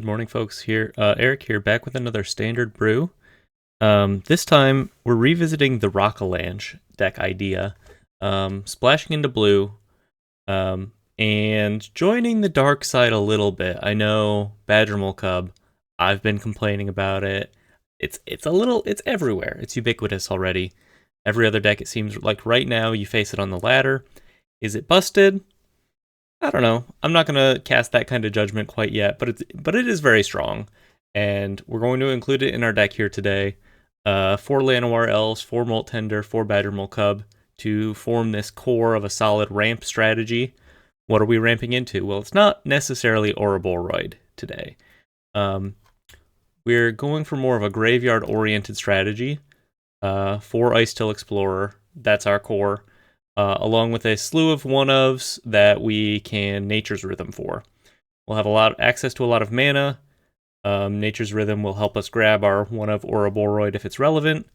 Good morning, folks. Here, Eric here, back with another standard brew. This time we're revisiting the ROCKALANCHE deck idea, splashing into blue, and joining the dark side a little bit. I know Badgermole Cub. I've been complaining about it. It's everywhere. It's ubiquitous already. Every other deck, it seems like right now you face it on the ladder. Is it busted? I don't know. I'm not gonna cast that kind of judgment quite yet, but it is very strong, and we're going to include it in our deck here today. 4 Llanowar Elves, 4 Molt Tender, 4 Badgermole Cub to form this core of a solid ramp strategy. What are we ramping into? Well, it's not necessarily Ouroboros today. We're going for more of a graveyard-oriented strategy. 4 Ice-Till Explorer, that's our core. Along with a slew of one-ofs that we can Nature's Rhythm for. We'll have access to a lot of mana. Nature's Rhythm will help us grab our one-of Ouroboros if it's relevant,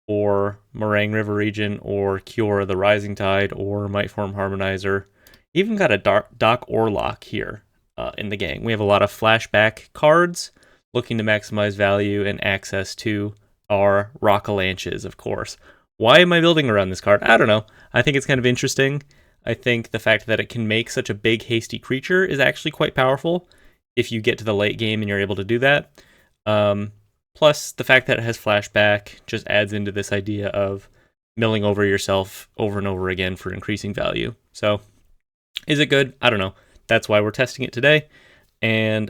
or Moraine River Region, or Cure the Rising Tide, or Mightform Harmonizer. Even got a Doc Orlock here in the gang. We have a lot of flashback cards looking to maximize value and access to our ROCKALANCHES, of course. Why am I building around this card? I don't know. I think it's kind of interesting. I think the fact that it can make such a big, hasty creature is actually quite powerful if you get to the late game and you're able to do that. Plus, the fact that it has flashback just adds into this idea of milling over yourself over and over again for increasing value. So, is it good? I don't know. That's why we're testing it today. And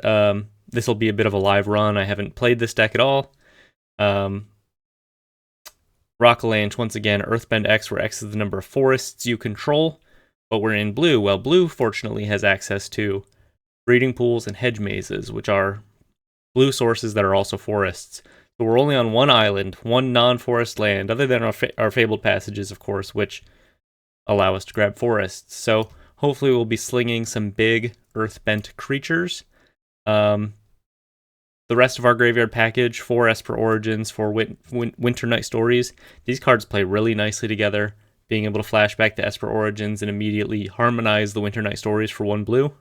this will be a bit of a live run. I haven't played this deck at all. ROCKALANCHE, once again, Earthbend X, where X is the number of forests you control, but we're in blue. Well, blue, fortunately, has access to breeding pools and hedge mazes, which are blue sources that are also forests. So we're only on one island, one non-forest land, other than our Fabled Passages, of course, which allow us to grab forests. So hopefully we'll be slinging some big Earthbent creatures. The rest of our graveyard package, 4 Esper Origins, 4 Winter Night Stories. These cards play really nicely together, being able to flash back the Esper Origins and immediately harmonize the Winter Night Stories for 1 blue.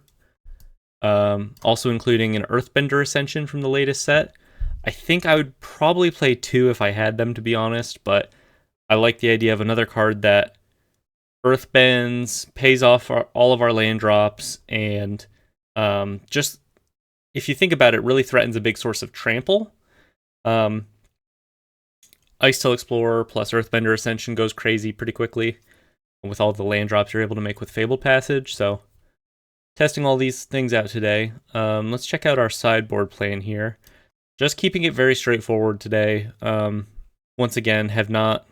Also including an Earthbender Ascension from the latest set. I think I would probably play 2 if I had them, to be honest, but I like the idea of another card that Earthbends, pays off all of our land drops, and just, if you think about it, really threatens a big source of trample. Ice-Till Explorer plus Earthbender Ascension goes crazy pretty quickly with all the land drops you're able to make with Fabled Passage. So, testing all these things out today. Let's check out our sideboard plan here. Just keeping it very straightforward today. Once again, have not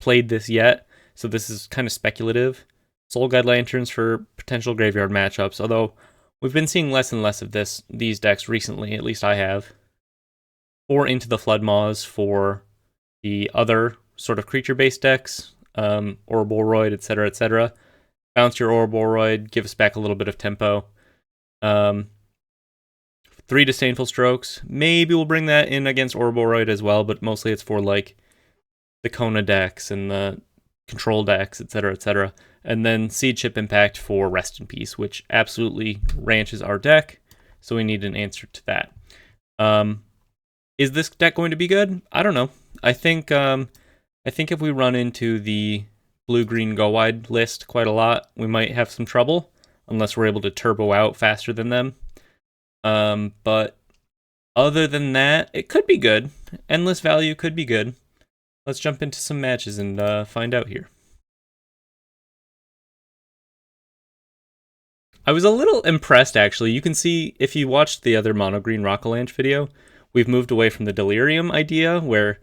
played this yet, so this is kind of speculative. Soul Guide Lanterns for potential graveyard matchups, although we've been seeing less and less of these decks recently, at least I have. 4 Into the Floodmaws for the other sort of creature-based decks, Ouroboros, etc., etc. Bounce your Ouroboros, give us back a little bit of tempo. 3 Disdainful Strokes. Maybe we'll bring that in against Ouroboros as well, but mostly it's for like the Kona decks and the control decks, etc., etc. And then Seed Ship Impact for Rest in Peace, which absolutely ranches our deck, so we need an answer to that. Is this deck going to be good? I don't know. I think if we run into the blue-green go-wide list quite a lot, we might have some trouble, unless we're able to turbo out faster than them. But other than that, it could be good. Endless Value could be good. Let's jump into some matches and find out here. I was a little impressed, actually. You can see, if you watched the other Mono Green ROCKALANCHE video, we've moved away from the Delirium idea, where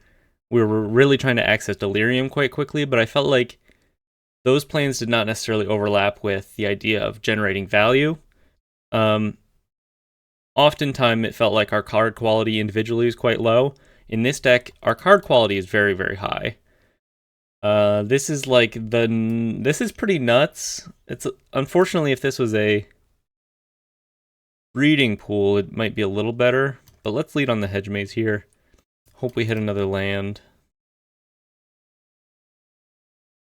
we were really trying to access Delirium quite quickly, but I felt like those plans did not necessarily overlap with the idea of generating value. Oftentimes, it felt like our card quality individually is quite low. In this deck, our card quality is very, very high. This is pretty nuts. It's unfortunately, if this was a breeding pool, it might be a little better. But let's lead on the hedge maze here. Hope we hit another land.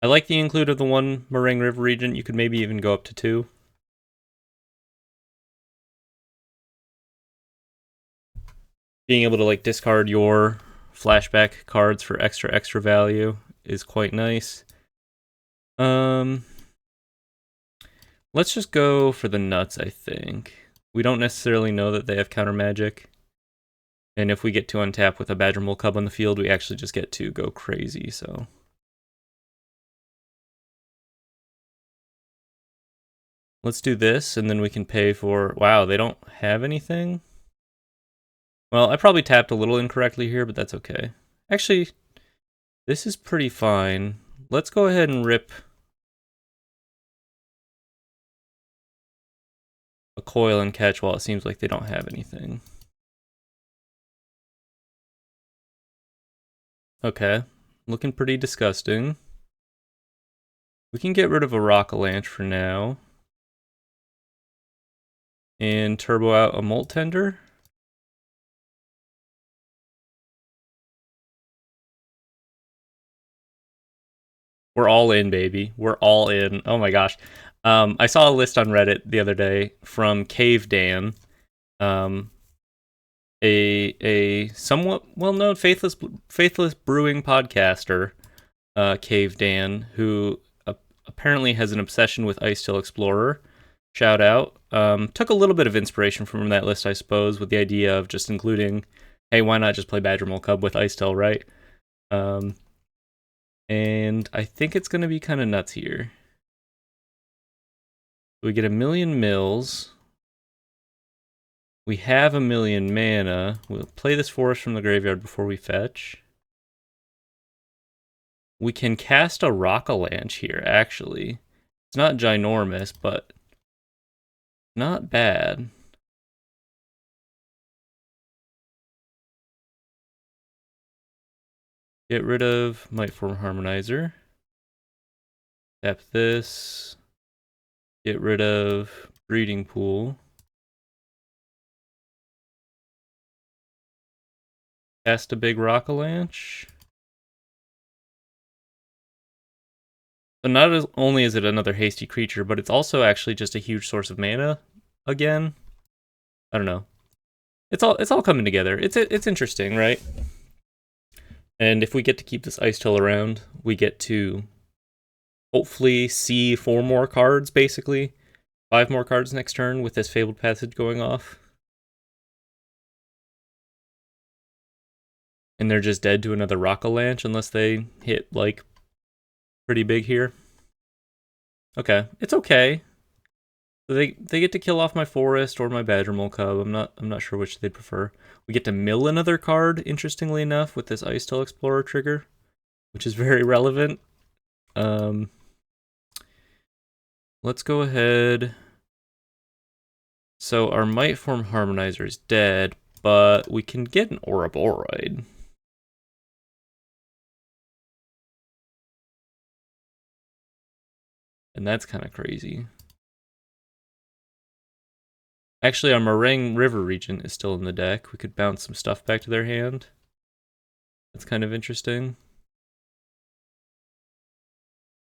I like the include of the 1 Moraine River Region. You could maybe even go up to 2. being able to like discard your flashback cards for extra value is quite nice. Let's just go for the nuts, I think. We don't necessarily know that they have counter magic. And if we get to untap with a Badger Mole Cub on the field, we actually just get to go crazy, so. Let's do this, and then we can pay for... Wow, they don't have anything? Well, I probably tapped a little incorrectly here, but that's okay. Actually, this is pretty fine. Let's go ahead and rip a coil and catch while it seems like they don't have anything. Okay, looking pretty disgusting. We can get rid of a Rockalanche for now. And turbo out a Molt Tender. We're all in, baby. We're all in. Oh my gosh. I saw a list on Reddit the other day from Cave Dan, a somewhat well-known faithless brewing podcaster, Cave Dan, who apparently has an obsession with Icetail Explorer. Shout out. Took a little bit of inspiration from that list, I suppose, with the idea of just including, hey, why not just play Badger Mole Cub with Icetail, right? And I think it's going to be kind of nuts here. We get 1,000,000 mills. We have 1,000,000 mana. We'll play this forest from the graveyard before we fetch. We can cast a Rockalanche here, actually. It's not ginormous, but not bad. Get rid of Mightform Harmonizer. Tap this. Get rid of Breeding Pool. Cast a big Rockalanche. So not only is it another hasty creature, but it's also actually just a huge source of mana again. I don't know. It's all coming together. It's interesting, right? And if we get to keep this Icetail around, we get to hopefully see 4 more cards, basically. 5 more cards next turn with this Fabled Passage going off. And they're just dead to another Rockalanche unless they hit, like, pretty big here. Okay, it's okay. They get to kill off my forest or my Badger Mole Cub. I'm not sure which they'd prefer. We get to mill another card, interestingly enough, with this Icetail Explorer trigger, which is very relevant. Let's go ahead. So our Mightform Harmonizer is dead, but we can get an Ouroboros. And that's kind of crazy. Actually, our Meringue River Regent is still in the deck. We could bounce some stuff back to their hand. That's kind of interesting.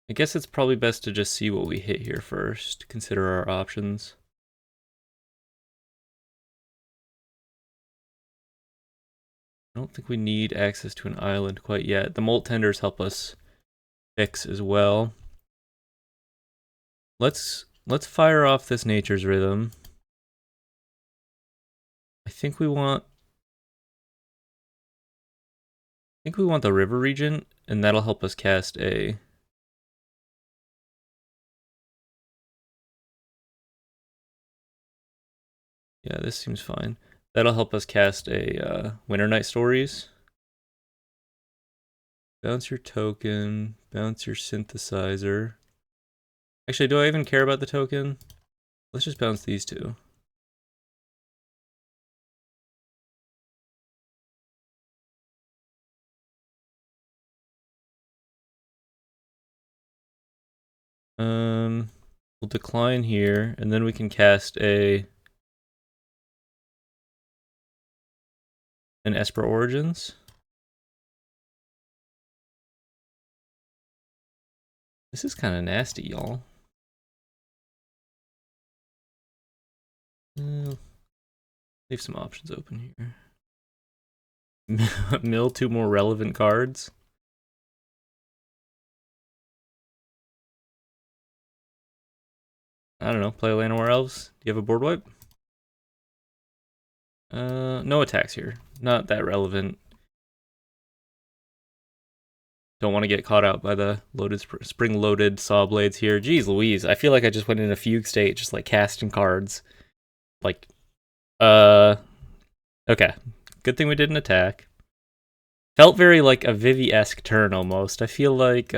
I guess it's probably best to just see what we hit here first, consider our options. I don't think we need access to an island quite yet. The Molt Tenders help us fix as well. Let's fire off this Nature's Rhythm. I think we want the River Regent, and that'll help us cast a... Yeah, this seems fine. That'll help us cast a Winter Night Stories. Bounce your token, bounce your synthesizer. Actually, do I even care about the token? Let's just bounce these two. We'll decline here, and then we can cast an Esper Origins. This is kind of nasty, y'all. Leave some options open here. Mill 2 more relevant cards. I don't know, play Llanowar Elves. Do you have a board wipe? No attacks here. Not that relevant. Don't want to get caught out by the loaded spring-loaded saw blades here. Jeez Louise, I feel like I just went in a fugue state, just like casting cards. Like, okay. Good thing we didn't attack. Felt very like a Vivi-esque turn almost. I feel like,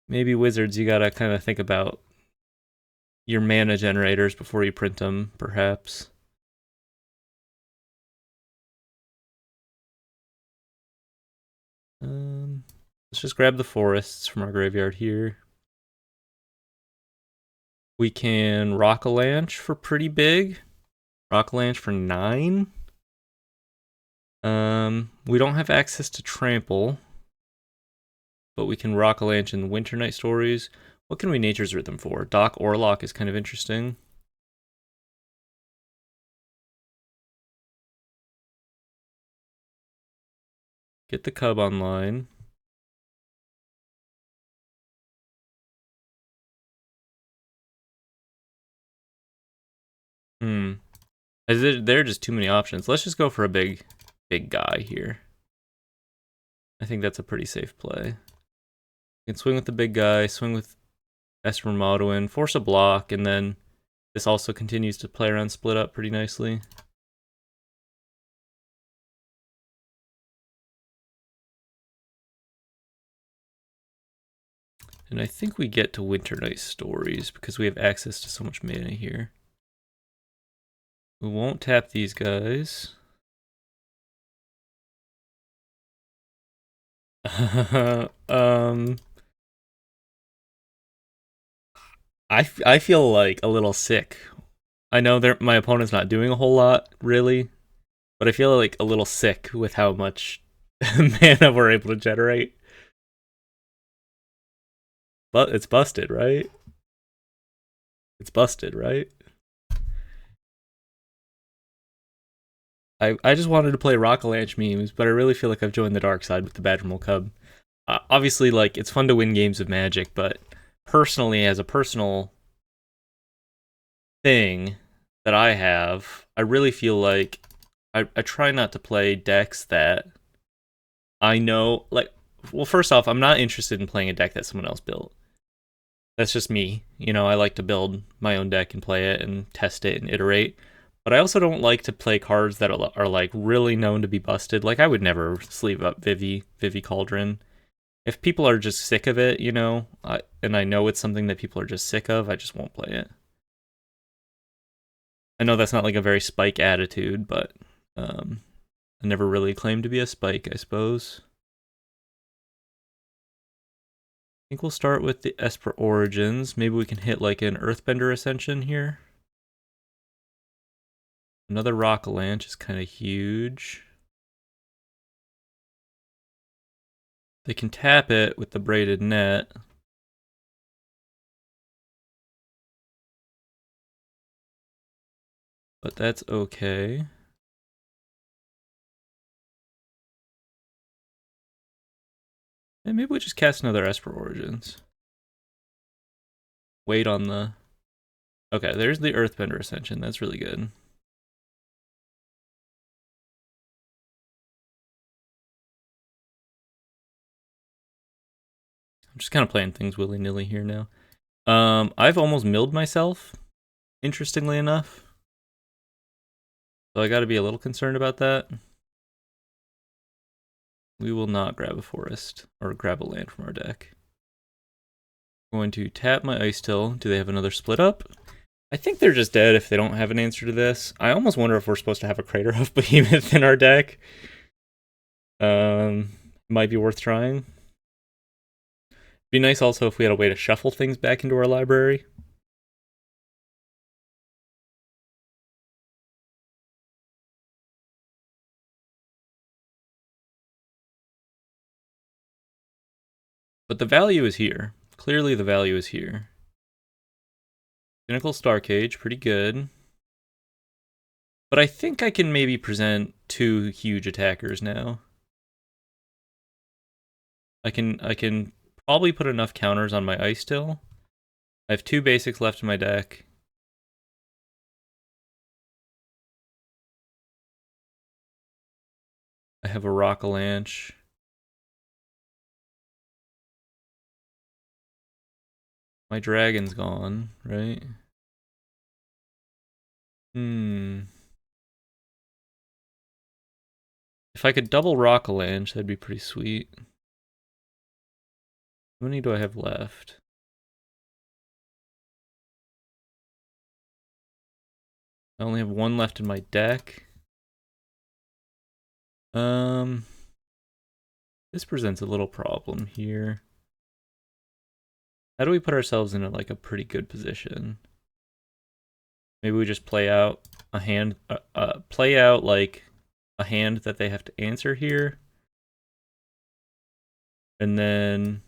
maybe Wizards, you gotta kind of think about your mana generators before you print them, perhaps. Let's just grab the forests from our graveyard here. We can Rockalanche for pretty big. Rockalanche for 9. We don't have access to Trample, but we can Rockalanche in the Winter Night Stories. What can we Nature's Rhythm for? Doc Orlock is kind of interesting. Get the Cub online. There are just too many options. Let's just go for a big guy here. I think that's a pretty safe play. You can swing with the big guy, swing with Esper Modoin, force a block, and then this also continues to play around split up pretty nicely. And I think we get to Winter Night Stories because we have access to so much mana here. We won't tap these guys. I feel like a little sick. I know my opponent's not doing a whole lot, really, but I feel like a little sick with how much mana we're able to generate. But it's busted, right? It's busted, right? I just wanted to play Rockalanche memes, but I really feel like I've joined the dark side with the Badgermole Cub. Obviously, like, it's fun to win games of Magic, but personally, as a personal thing that I have, I really feel like I try not to play decks that I know, like, well, first off, I'm not interested in playing a deck that someone else built. That's just me. You know, I like to build my own deck and play it and test it and iterate. But I also don't like to play cards that are like really known to be busted. Like I would never sleeve up Vivi Cauldron. If people are just sick of it, you know, and I know it's something that people are just sick of, I just won't play it. I know that's not like a very Spike attitude, but I never really claimed to be a Spike, I suppose. I think we'll start with the Esper Origins. Maybe we can hit like an Earthbender Ascension here. Another Rockalanche is kind of huge. They can tap it with the Braided Net. But that's okay. And maybe we just cast another Esper Origins. Wait on the... Okay, there's the Earthbender Ascension. That's really good. I'm just kind of playing things willy-nilly here now. I've almost milled myself, interestingly enough. So I gotta be a little concerned about that. We will not grab a forest, or grab a land from our deck. I'm going to tap my Ice Till. Do they have another split up? I think they're just dead if they don't have an answer to this. I almost wonder if we're supposed to have a Crater Hoof Behemoth in our deck. Might be worth trying. Be nice also if we had a way to shuffle things back into our library. But the value is here. Clearly the value is here. Cynical Starcage, pretty good. But I think I can maybe present 2 huge attackers now. I can probably put enough counters on my ice still. I have 2 basics left in my deck. I have a Rockalanche. My dragon's gone, right? If I could double Rockalanche, that'd be pretty sweet. How many do I have left? I only have 1 left in my deck. This presents a little problem here. How do we put ourselves in like a pretty good position? Maybe we just play out a hand, play out like a hand that they have to answer here. And then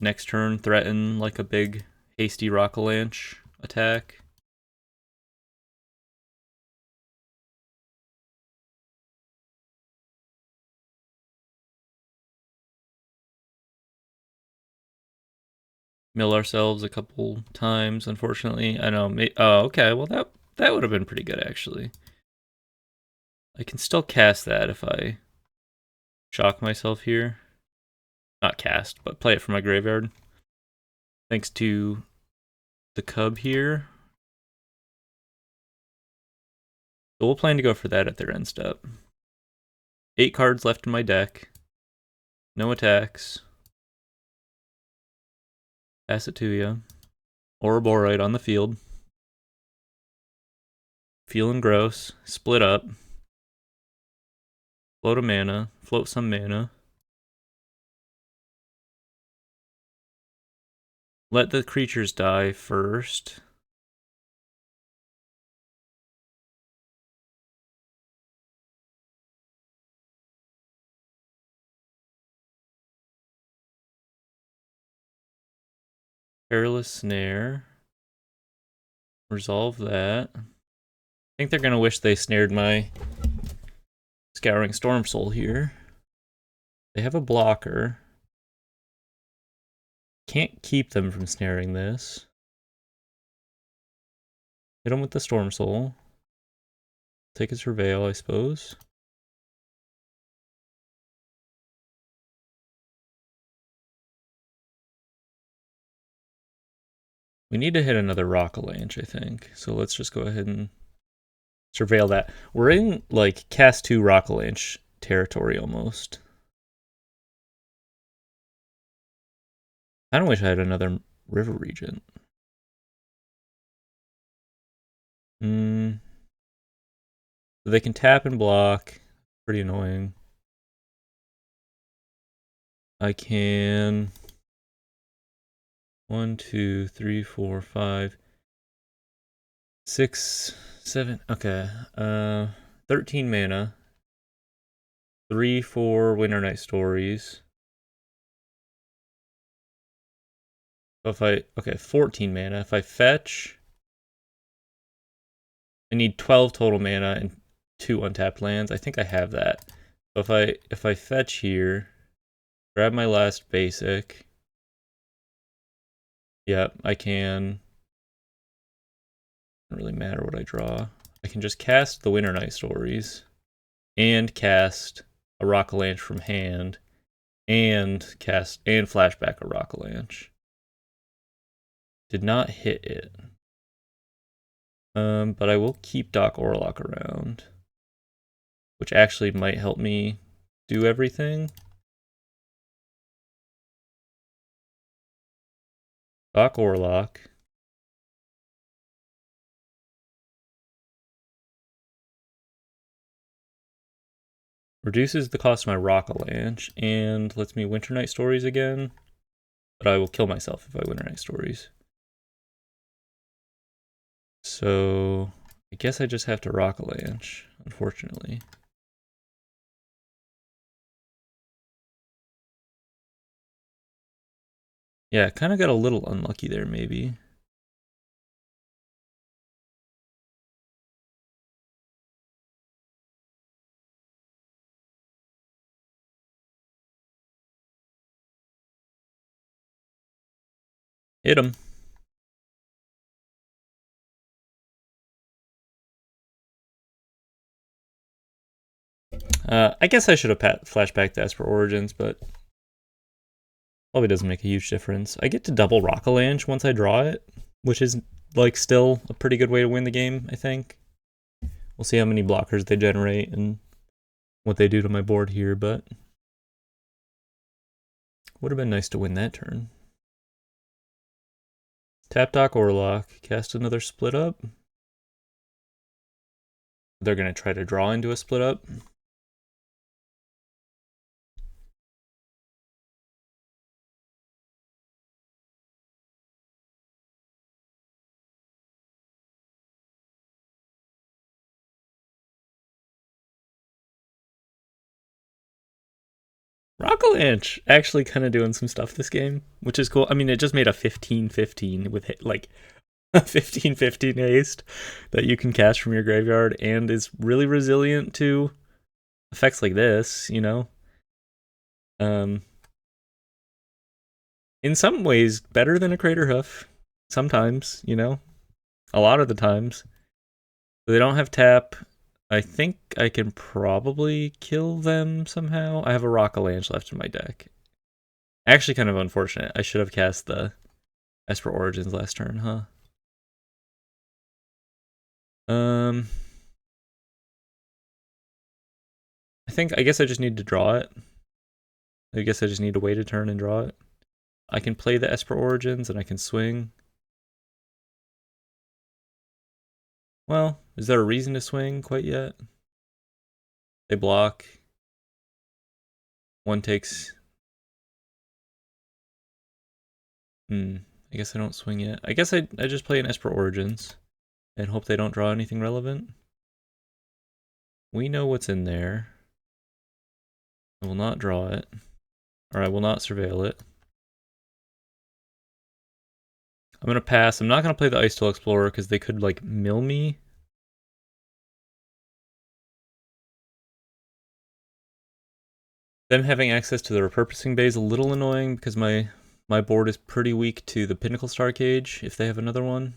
next turn threaten like a big hasty Rockalanche attack. Mill ourselves a couple times, unfortunately. I know. Oh, okay. Well, that would have been pretty good, actually. I can still cast that if I shock myself here. Not cast, but play it from my graveyard. Thanks to the Cub here. So we'll plan to go for that at their end step. 8 cards left in my deck. No attacks. Pass it to you. Ouroborite on the field. Feeling gross. Split up. Float a mana. Float some mana. Let the creatures die first. Perilous Snare. Resolve that. I think they're going to wish they snared my Scouring Storm Soul here. They have a blocker. Can't keep them from snaring this. Hit them with the Storm Soul. Take a Surveil, I suppose. We need to hit another Rockalanche, I think. So let's just go ahead and surveil that. We're in, like, cast 2 Rockalanche territory almost. I don't wish I had another River Regent. They can tap and block. Pretty annoying. I can... 1, 2, 3, 4, 5, 6, 7. Okay. 13 mana. 3 for Winter Night Stories. So okay, 14 mana. If I fetch, I need 12 total mana and 2 untapped lands. I think I have that. So if I fetch here, grab my last basic. Yep, I can. Doesn't really matter what I draw. I can just cast the Winter Night Stories and cast a Rockalanche from hand and flashback a Rockalanche. Did not hit it. But I will keep Doc Orlock around, which actually might help me do everything. Doc Orlock. Reduces the cost of my Rockalanche and lets me Winter Night Stories again. But I will kill myself if I Winter Night Stories. So I guess I just have to Rockalanche, unfortunately. Yeah, kind of got a little unlucky there, maybe. Hit him. I guess I should have flashed back to Esper Origins, but probably doesn't make a huge difference. I get to double ROCKALANCHE once I draw it, which is like still a pretty good way to win the game, I think. We'll see how many blockers they generate and what they do to my board here, but would have been nice to win that turn. Tap Dock Orlock, cast another split up. They're going to try to draw into a split up. ROCKALANCHE actually kind of doing some stuff this game, which is cool. I mean, it just made a 15-15 with like a 15-15 haste that you can cast from your graveyard and is really resilient to effects like this, you know? In some ways, better than a Crater Hoof. Sometimes, you know? A lot of the times. They don't have tap. I think I can probably kill them somehow. I have a ROCKALANCHE left in my deck. Actually, kind of unfortunate. I should have cast the Esper Origins last turn, huh? I guess I just need to draw it. I guess I just need to wait a turn and draw it. I can play the Esper Origins and I can swing. Well, is there a reason to swing quite yet? They block. One takes... I guess I don't swing yet. I guess I just play an Esper Origins and hope they don't draw anything relevant. We know what's in there. I will not draw it. Or I will not surveil it. I'm going to pass. I'm not going to play the Ice Tail Explorer because they could, like, mill me. Them having access to the repurposing bay is a little annoying because my board is pretty weak to the Pinnacle Star Cage if they have another one.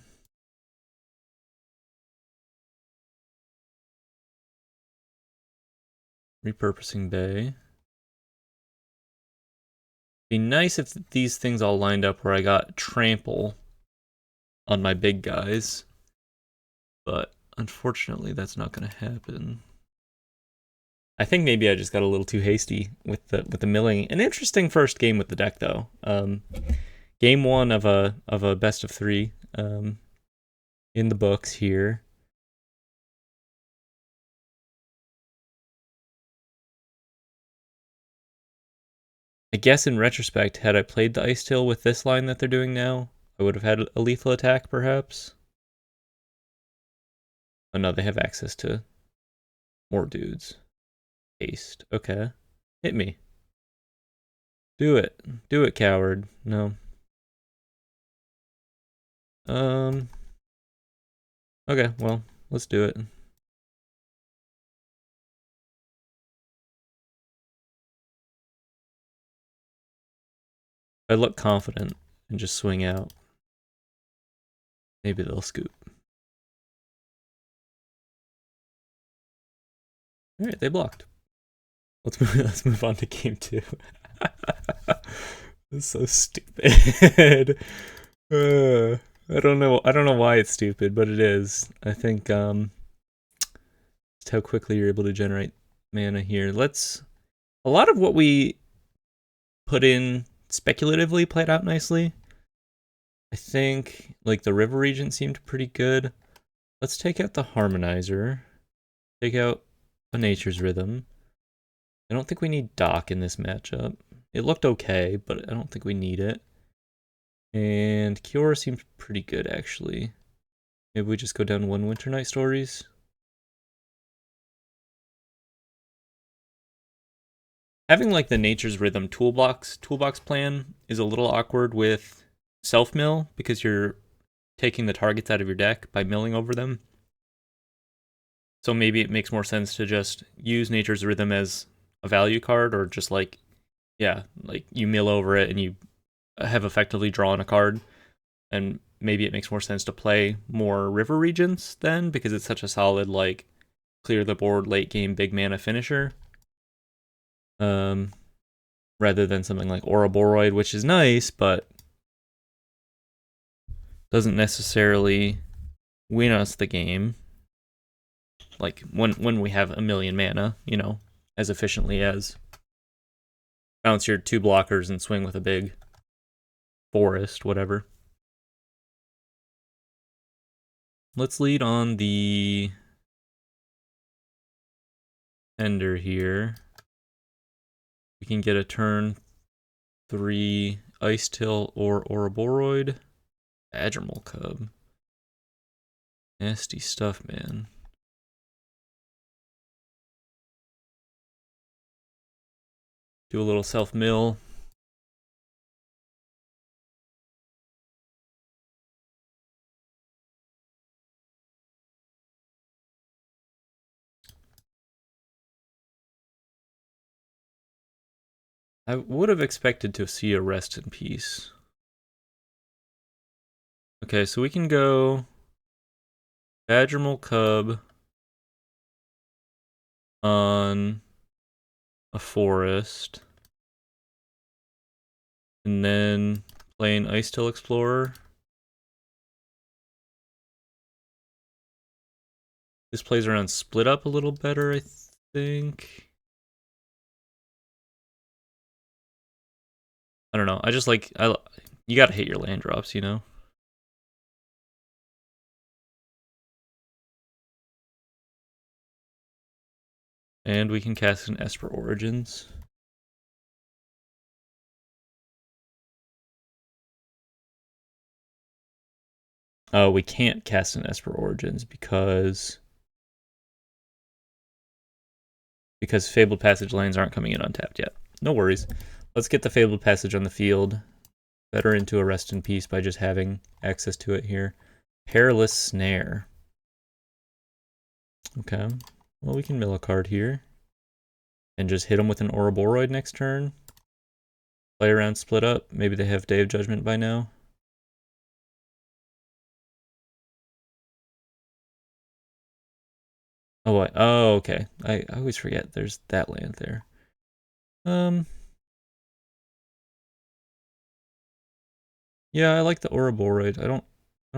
Repurposing bay. Be nice if these things all lined up where I got trample on my big guys, but unfortunately that's not going to happen. I think maybe I just got a little too hasty with the milling. An interesting first game with the deck though. Game one of a best of three in the books here. I guess in retrospect, had I played the Ice Tail with this line that they're doing now, I would have had a lethal attack, perhaps. Oh no, they have access to more dudes. Haste. Okay. Hit me. Do it. Do it, coward. No. Okay, well, let's do it. I look confident and just swing out. Maybe they'll scoop. Alright, they blocked. Let's move on to game two. It's so stupid. I don't know why it's stupid, but it is. I think just how quickly you're able to generate mana here. A lot of what we put in speculatively played out nicely. I think like the River Regent seemed pretty good. Let's take out the Harmonizer. Take out a Nature's Rhythm. I don't think we need Dock in this matchup. It looked okay, but I don't think we need it. And Cure seems pretty good, actually. Maybe we just go down one Winter Night Stories. Having like the Nature's Rhythm toolbox plan is a little awkward with self-mill because you're taking the targets out of your deck by milling over them. So maybe it makes more sense to just use Nature's Rhythm as a value card, or just like, yeah, like you mill over it and you have effectively drawn a card And maybe it makes more sense to play more river regions then, because it's such a solid, like, clear the board late game big mana finisher. Rather than something like Ouroboros, which is nice, but doesn't necessarily win us the game. Like when we have a million mana, you know, as efficiently as bounce your 2 blockers and swing with a big forest, whatever. Let's lead on the Ender here. We can get a turn 3 Ice Till or Ouroboros. Admiral Cub. Nasty stuff, man. Do a little self-mill. I would have expected to see a Rest in Peace. Okay, so we can go Admiral Cub on a forest. And then play an Ice Till Explorer. This plays around Split Up a little better, I think. I don't know. I just like you gotta hit your land drops, you know. And we can cast an Esper Origins. Oh, we can't cast an Esper Origins because Fabled Passage lands aren't coming in untapped yet. No worries. Let's get the Fabled Passage on the field. Better into a Rest in Peace by just having access to it here. Perilous Snare. Okay. Well, we can mill a card here. And just hit them with an Ouroboros next turn. Play around Split Up. Maybe they have Day of Judgment by now. Oh, okay. I always forget there's that land there. Yeah, I like the Ouroboros. I don't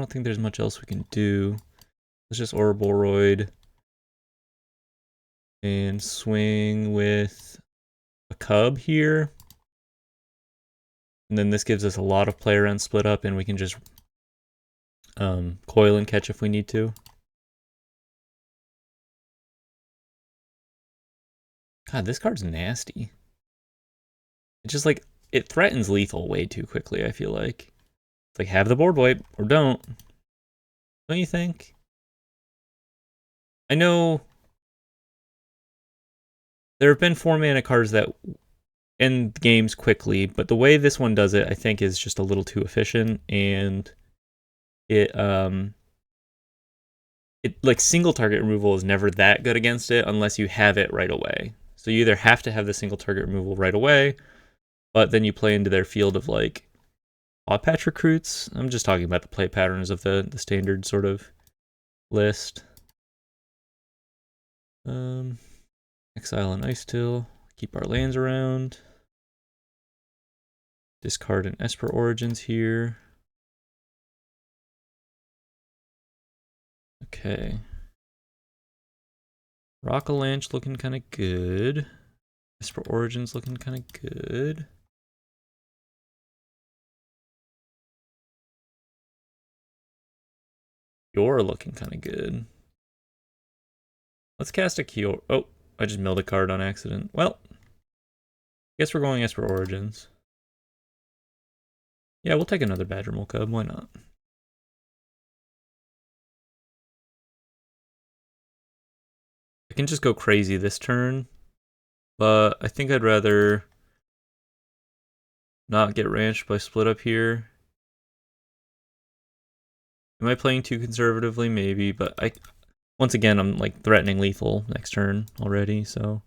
think there's much else we can do. Let's just Ouroboros and swing with a Cub here. And then this gives us a lot of play around Split Up, and we can just coil and catch if we need to. God, this card's nasty. It's just like, it threatens lethal way too quickly, I feel like. It's like, have the board wipe, or don't. Don't you think? I know there have been 4-mana cards that end games quickly, but the way this one does it, I think, is just a little too efficient, and it like single target removal is never that good against it unless you have it right away. So you either have to have the single target removal right away, but then you play into their field of like Paw Patch recruits. I'm just talking about the play patterns of the standard sort of list. Exile and Ice Till. Keep our lands around. Discard an Esper Origins here. Okay. ROCKALANCHE looking kind of good. Esper Origins looking kind of good. You're looking kind of good. Let's cast a Kior. Oh, I just milled a card on accident. Well, I guess we're going Esper Origins. Yeah, we'll take another Badgermole Cub. Why not? I can just go crazy this turn, but I think I'd rather not get ranched by Split Up here. Am I playing too conservatively? Maybe, but once again, I'm like threatening lethal next turn already, so.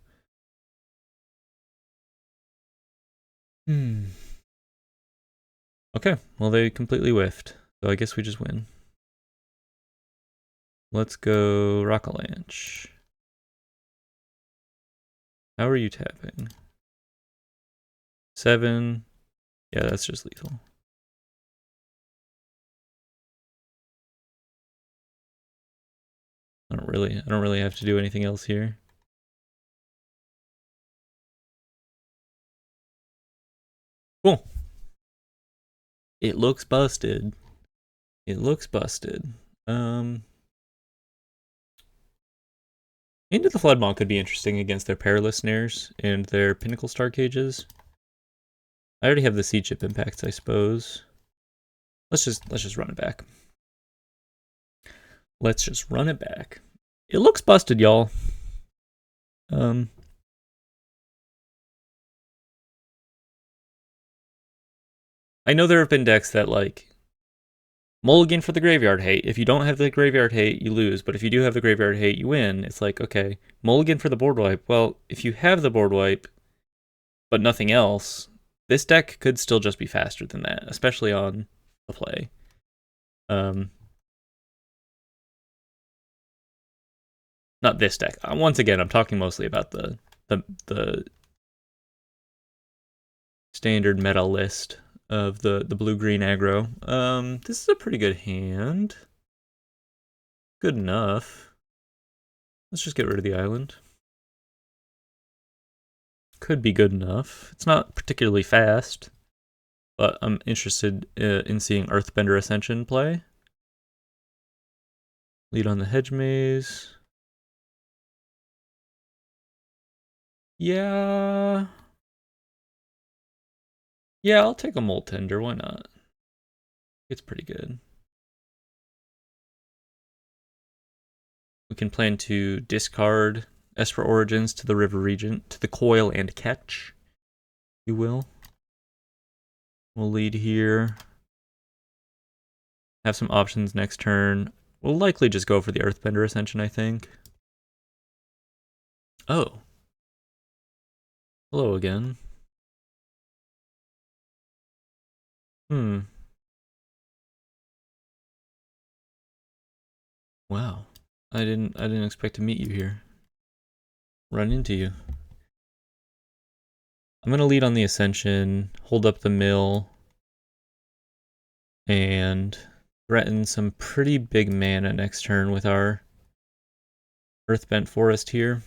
Okay, well, they completely whiffed. So I guess we just win. Let's go ROCKALANCHE. How are you tapping? 7. Yeah, that's just lethal. I don't really have to do anything else here. Cool. It looks busted. It looks busted. Into the Floodmaw could be interesting against their Perilous Snares and their Pinnacle Star Cages. I already have the Seed Chip impacts, I suppose. Let's just run it back. Let's just run it back. It looks busted, y'all. I know there have been decks that like mulligan for the Graveyard Hate. If you don't have the Graveyard Hate, you lose. But if you do have the Graveyard Hate, you win. It's like, okay, mulligan for the board wipe. Well, if you have the board wipe, but nothing else, this deck could still just be faster than that, especially on the play. Not this deck. Once again, I'm talking mostly about the standard meta list of the blue-green aggro. This is a pretty good hand. Good enough. Let's just get rid of the island. Could be good enough. It's not particularly fast, but I'm interested in seeing Earthbender Ascension play. Lead on the Hedge Maze. Yeah. Yeah, I'll take a Molt Tender. Why not? It's pretty good. We can plan to discard Esper Origins to the River Regent, to the Coil and Catch, if you will. We'll lead here. Have some options next turn. We'll likely just go for the Earthbender Ascension, I think. Oh. Hello again. Wow. I didn't expect to meet you here. Run into you. I'm gonna lead on the Ascension, hold up the mill, and threaten some pretty big mana next turn with our Earthbent Forest here.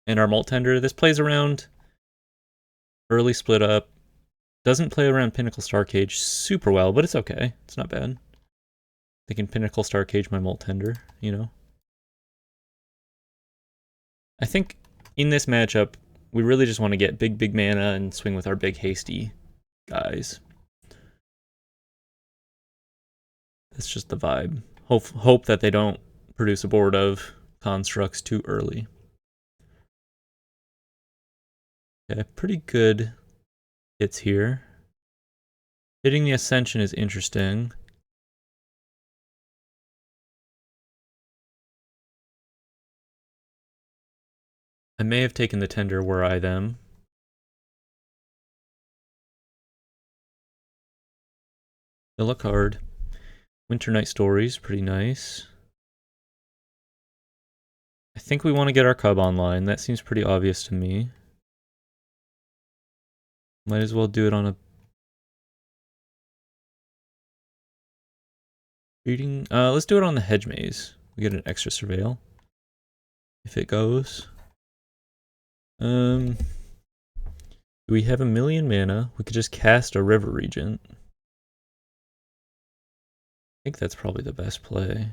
And our Molt Tender. This plays around early split up. Doesn't play around Pinnacle Star Cage super well, but it's okay. It's not bad. They can Pinnacle Star Cage my Molt Tender, you know? I think in this matchup, we really just want to get big mana and swing with our big hasty guys. That's just the vibe. Hope that they don't produce a board of constructs too early. Okay, pretty good hits here. Hitting the Ascension is interesting. I may have taken the Tender were I them. Fill a card. Winter Night Stories, pretty nice. I think we want to get our Cub online. That seems pretty obvious to me. Might as well do it on a breeding. Let's do it on the Hedge Maze. We get an extra surveil if it goes. Do we have 1,000,000 mana? We could just cast a River Regent. I think that's probably the best play.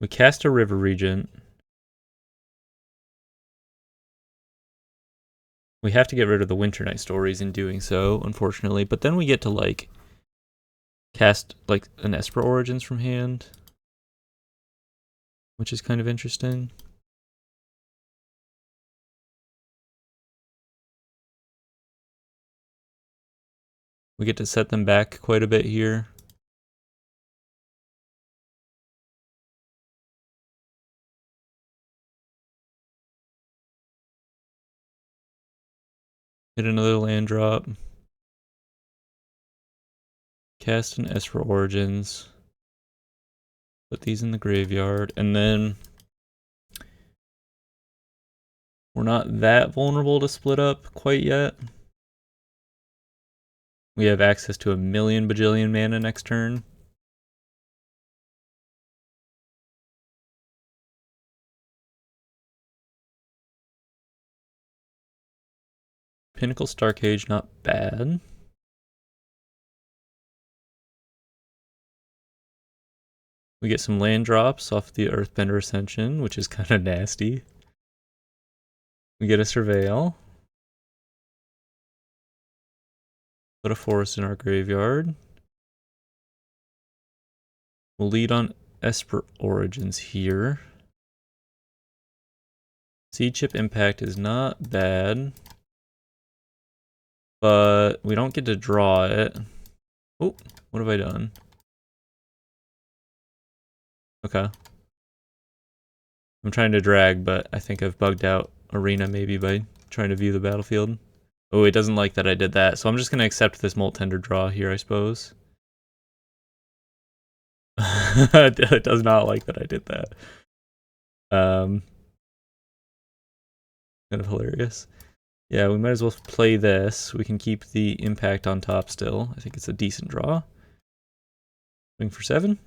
We cast a River Regent. We have to get rid of the Winter Night Stories in doing so, unfortunately. But then we get to, like, cast, like, an Esper Origins from hand, which is kind of interesting. We get to set them back quite a bit here. Hit another land drop. Cast an Esper Origins. Put these in the graveyard, and then we're not that vulnerable to split up quite yet. We have access to a million bajillion mana next turn. Pinnacle Starcage, not bad. We get some land drops off the Earthbender Ascension, which is kind of nasty. We get a Surveil. Put a forest in our graveyard. We'll lead on Esper Origins here. Seed Chip Impact is not bad, but we don't get to draw it. Oh, what have I done? Okay. I'm trying to drag, but I think I've bugged out Arena maybe by trying to view the battlefield. Oh, it doesn't like that I did that, so I'm just going to accept this Molt Tender draw here, I suppose. It does not like that I did that. Kind of hilarious. Yeah, we might as well play this. We can keep the impact on top still. I think it's a decent draw. Swing for 7.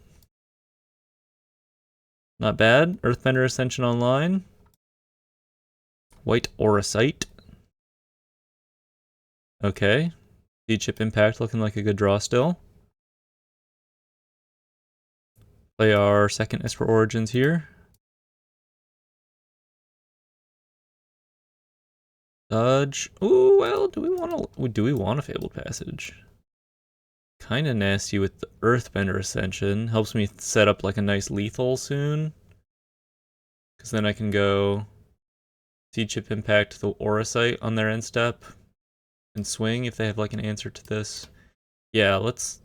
Not bad. Earthbender Ascension online. White Auracite. Okay. Seed Chip Impact looking like a good draw still. Play our second Esper Origins here. Dodge. Ooh, well, do we want a Fabled Passage? Kind of nasty with the Earthbender Ascension. Helps me set up like a nice lethal soon. Because then I can go Seed Chip Impact the Auracite on their end step and swing if they have like an answer to this. Yeah, let's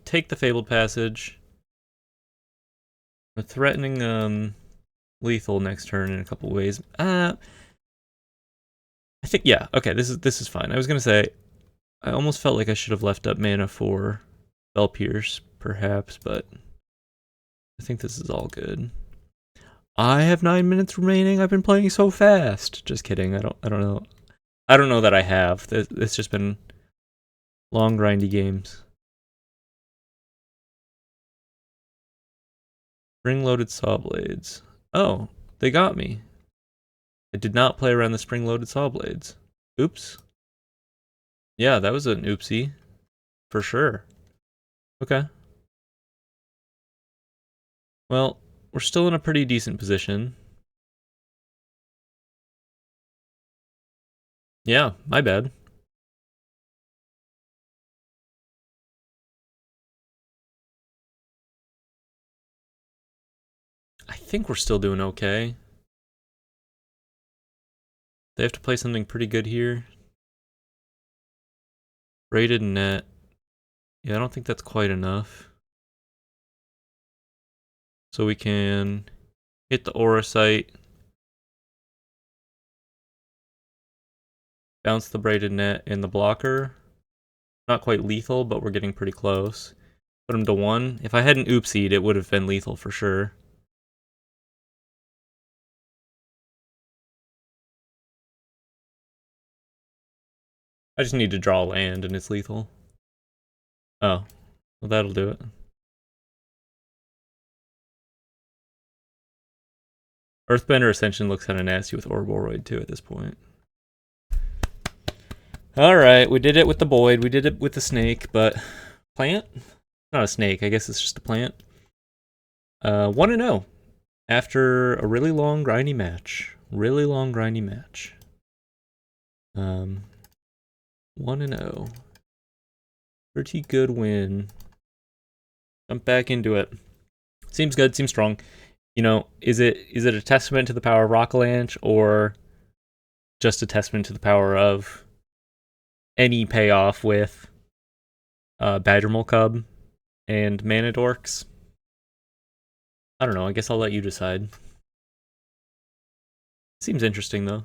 take the Fabled Passage. We're threatening lethal next turn in a couple ways. I think, yeah, okay, this is fine. I was gonna say, I almost felt like I should have left up mana for Bell Pierce, perhaps, but I think this is all good. I have 9 minutes remaining. I've been playing so fast. Just kidding. I don't know. I don't know that I have. It's just been long, grindy games. Spring-loaded saw blades. Oh, they got me. I did not play around the spring-loaded saw blades. Oops. Yeah, that was an oopsie. For sure. Okay. Well, we're still in a pretty decent position. Yeah, my bad. I think we're still doing okay. They have to play something pretty good here. Braided net. Yeah, I don't think that's quite enough. So we can hit the Auracite. Bounce the braided net in the blocker. Not quite lethal, but we're getting pretty close. Put him to 1. If I hadn't oopsied, it would have been lethal for sure. I just need to draw land and it's lethal. Oh, well that'll do it. Earthbender Ascension looks kind of nasty with Orboroid too at this point. Alright, we did it with the Boyd, we did it with the snake, but... Plant? Not a snake, I guess it's just a plant. 1-0. After a really long, grindy match. 1-0. Pretty good win. Jump back into it. Seems good, seems strong. You know, is it a testament to the power of Rockalanche, or just a testament to the power of any payoff with Badgermole Cub and Mana Dorks? I don't know, I guess I'll let you decide. Seems interesting though.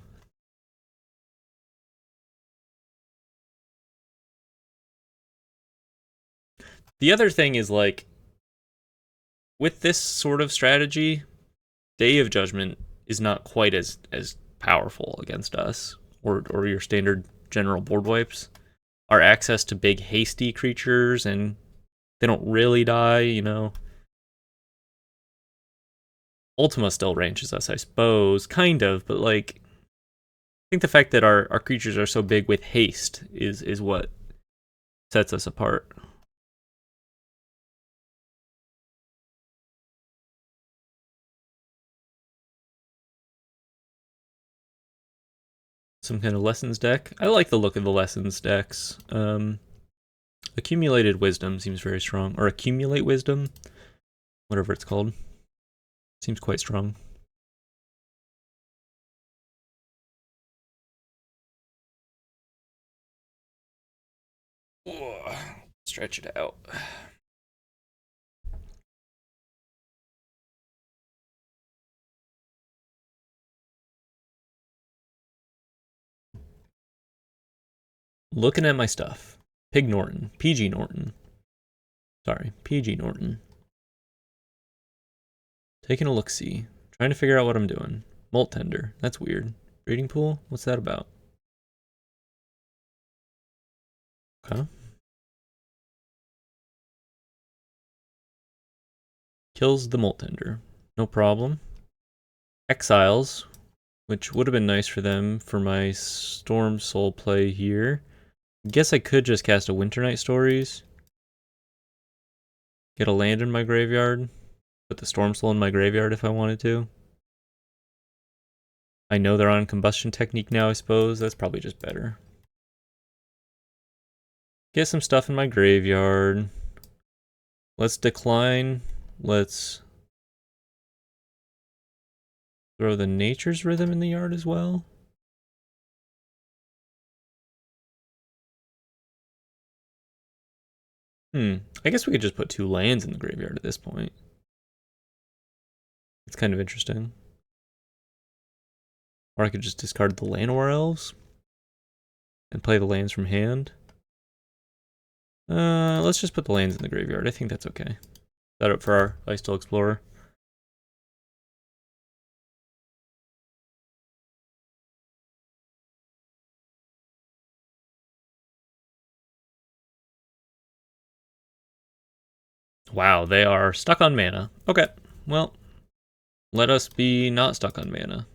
The other thing is, like, with this sort of strategy, Day of Judgment is not quite as powerful against us or your standard general board wipes. Our access to big hasty creatures, and they don't really die, you know. Ultima still ranges us, I suppose, kind of, but like I think the fact that our creatures are so big with haste is what sets us apart. Some kind of lessons deck. I like the look of the lessons decks. Accumulated Wisdom seems very strong, or Accumulate Wisdom, whatever it's called. Seems quite strong. Stretch it out. Looking at my stuff. Pig Norton. PG Norton. Sorry, PG Norton. Taking a look-see. Trying to figure out what I'm doing. Molt Tender. That's weird. Breeding Pool? What's that about? Okay. Kills the Molt Tender. No problem. Exiles, which would have been nice for them for my Storm Soul play here. Guess I could just cast a Winter Night Stories. Get a land in my graveyard. Put the Storm Soul in my graveyard if I wanted to. I know they're on Combustion Technique now, I suppose. That's probably just better. Get some stuff in my graveyard. Let's decline. Let's throw the Nature's Rhythm in the yard as well. I guess we could just put 2 lands in the graveyard at this point. It's kind of interesting. Or I could just discard the Llanowar Elves and play the lands from hand. Let's just put the lands in the graveyard. I think that's okay. That up for our Ice-Still Explorer. Wow, they are stuck on mana. Okay, well, let us be not stuck on mana.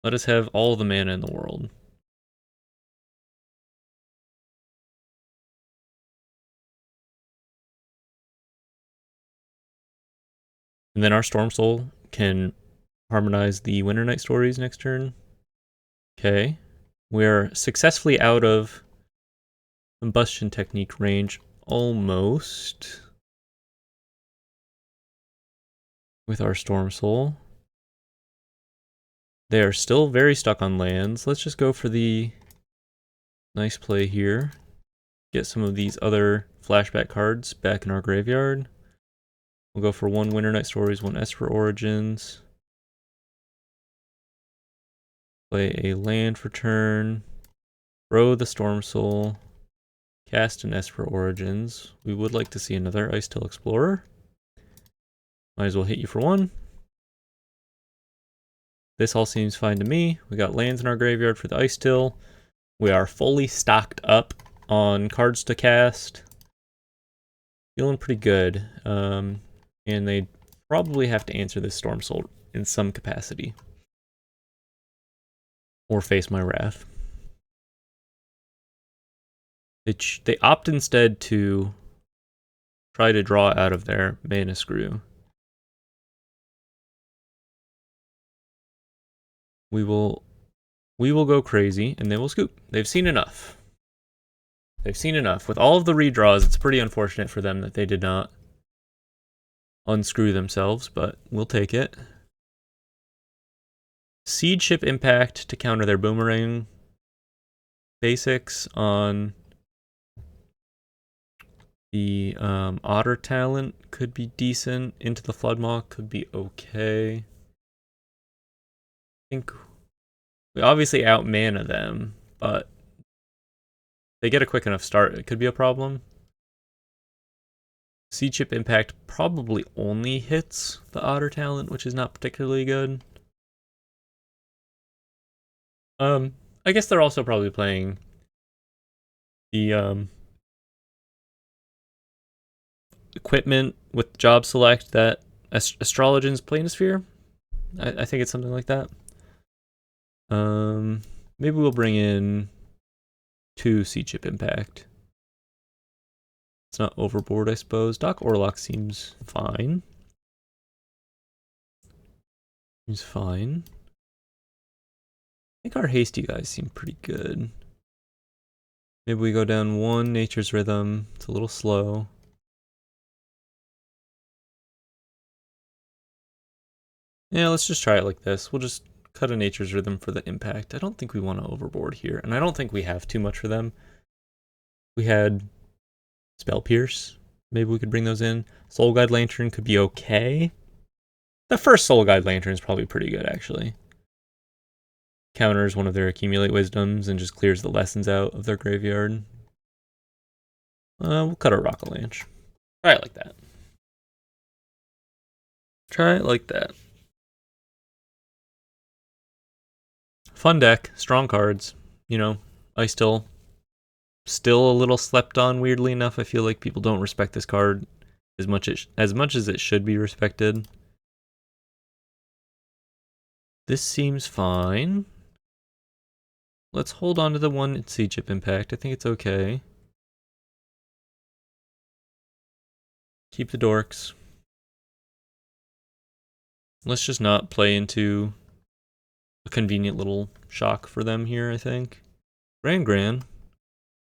Let us have all the mana in the world. And then our Storm Soul can harmonize the Winter Night Stories next turn. Okay. We're successfully out of Combustion Technique range, almost, with our Storm Soul. They are still very stuck on lands. Let's just go for the nice play here. Get some of these other flashback cards back in our graveyard. We'll go for 1 Winter Night Stories, 1 Esper Origins. Play a land for turn. Throw the Storm Soul. Cast an Esper Origins. We would like to see another Ice-Still Explorer. Might as well hit you for 1. This all seems fine to me. We got lands in our graveyard for the Ice-Still. We are fully stocked up on cards to cast. Feeling pretty good. And they probably have to answer this Storm Soul in some capacity. Or face my wrath. They opt instead to try to draw out of their mana screw. We will go crazy, and they will scoop. They've seen enough. They've seen enough. With all of the redraws, it's pretty unfortunate for them that they did not unscrew themselves, but we'll take it. Seed Ship Impact to counter their Boomerang basics on the Otter Talent could be decent. Into the Floodmaw could be okay. I think we obviously out-mana them, but they get a quick enough start. It could be a problem. Sea Chip Impact probably only hits the Otter talent, which is not particularly good. I guess they're also probably playing the equipment with job select that Astrologian's Planisphere. I think it's something like that. Maybe we'll bring in 2 Sea Chip Impact. It's not overboard, I suppose. Doc Orlock seems fine. Seems fine. I think our hasty guys seem pretty good. Maybe we go down 1 Nature's Rhythm. It's a little slow. Yeah, let's just try it like this. We'll just cut a Nature's Rhythm for the impact. I don't think we want to overboard here, and I don't think we have too much for them. We had Spell Pierce. Maybe we could bring those in. Soul Guide Lantern could be okay. The first Soul Guide Lantern is probably pretty good, actually. Counters one of their Accumulate Wisdoms and just clears the lessons out of their graveyard. We'll cut a Rockalanche. Try it like that. Try it like that. Fun deck, strong cards. You know, I still a little slept on, weirdly enough. I feel like people don't respect this card as much as it should be respected. This seems fine. Let's hold on to the 1 Sea Chip Impact. I think it's okay. Keep the dorks. Let's just not play into a convenient little shock for them here, I think. Gran.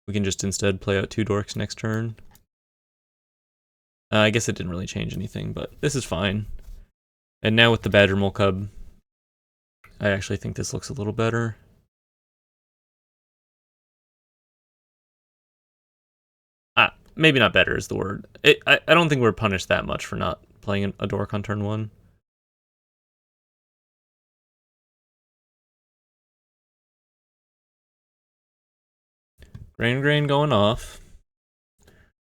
We can just instead play out 2 dorks next turn. I guess it didn't really change anything, but this is fine. And now with the Badger Mole Cub, I actually think this looks a little better. Maybe not better is the word. I don't think we're punished that much for not playing a dork on turn 1. Gran going off.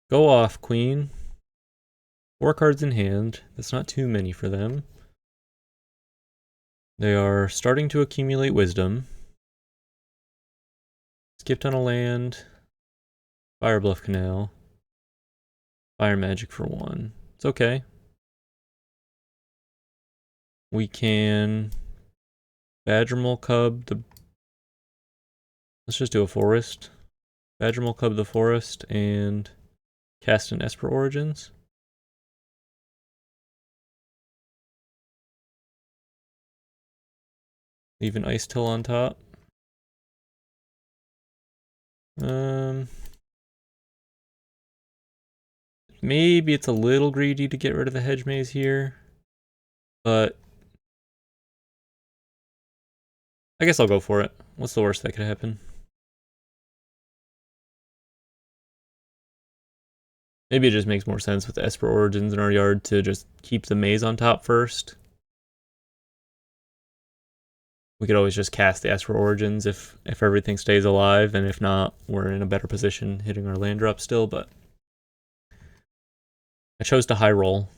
Go off, Queen. 4 cards in hand. That's not too many for them. They are starting to accumulate wisdom. Skipped on a land. Fire Bluff Canal. Fire Magic for 1. It's okay. We can Badger Mole Cub the... Let's just do a forest. Badger Mole Cub the forest and cast an Esper Origins. Leave an Ice Till on top. Maybe it's a little greedy to get rid of the Hedge Maze here, but I guess I'll go for it. What's the worst that could happen? Maybe it just makes more sense with the Esper Origins in our yard to just keep the maze on top first. We could always just cast the Esper Origins if everything stays alive, and if not, we're in a better position hitting our land drop still, but I chose to high roll.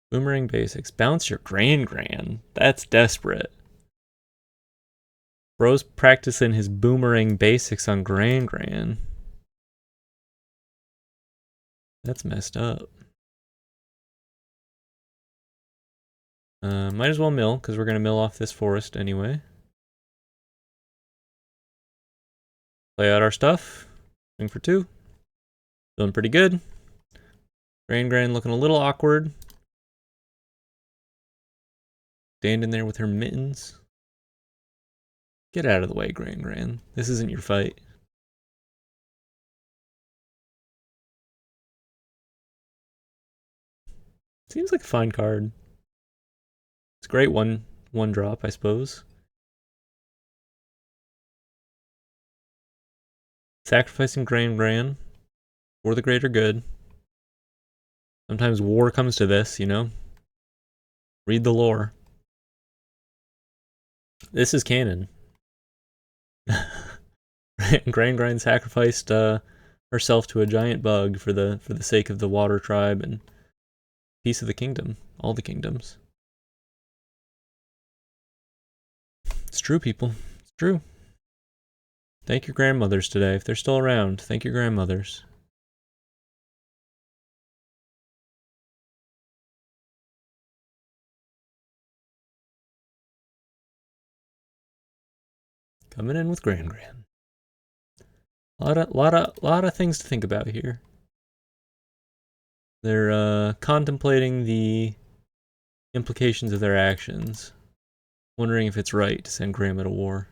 Boomerang Basics. Bounce your Gran. That's desperate. Bro's practicing his Boomerang Basics on Gran. That's messed up. Might as well mill, because we're going to mill off this forest anyway. Play out our stuff. Swing for 2. Doing pretty good. Gran looking a little awkward. Standing there with her mittens. Get out of the way, Gran. This isn't your fight. Seems like a fine card. It's a great one drop, I suppose. Sacrificing Gran for the greater good. Sometimes war comes to this, you know? Read the lore. This is canon. Grind sacrificed herself to a giant bug for the sake of the water tribe and peace of the kingdom. All the kingdoms. It's true, people. It's true. Thank your grandmothers today. If they're still around, thank your grandmothers. Coming in with Gran. Lot of things to think about here. They're contemplating the implications of their actions, wondering if it's right to send Grandma to war.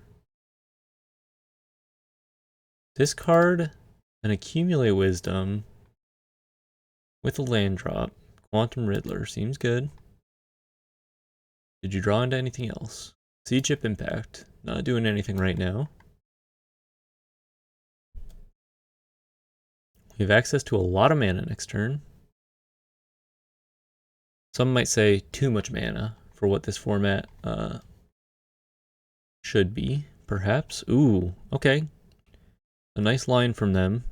Discard and accumulate wisdom with a land drop. Quantum Riddler seems good. Did you draw into anything else? Sea Chip Impact. Not doing anything right now. We have access to a lot of mana next turn. Some might say too much mana for what this format should be, perhaps. Ooh, okay. A nice line from them.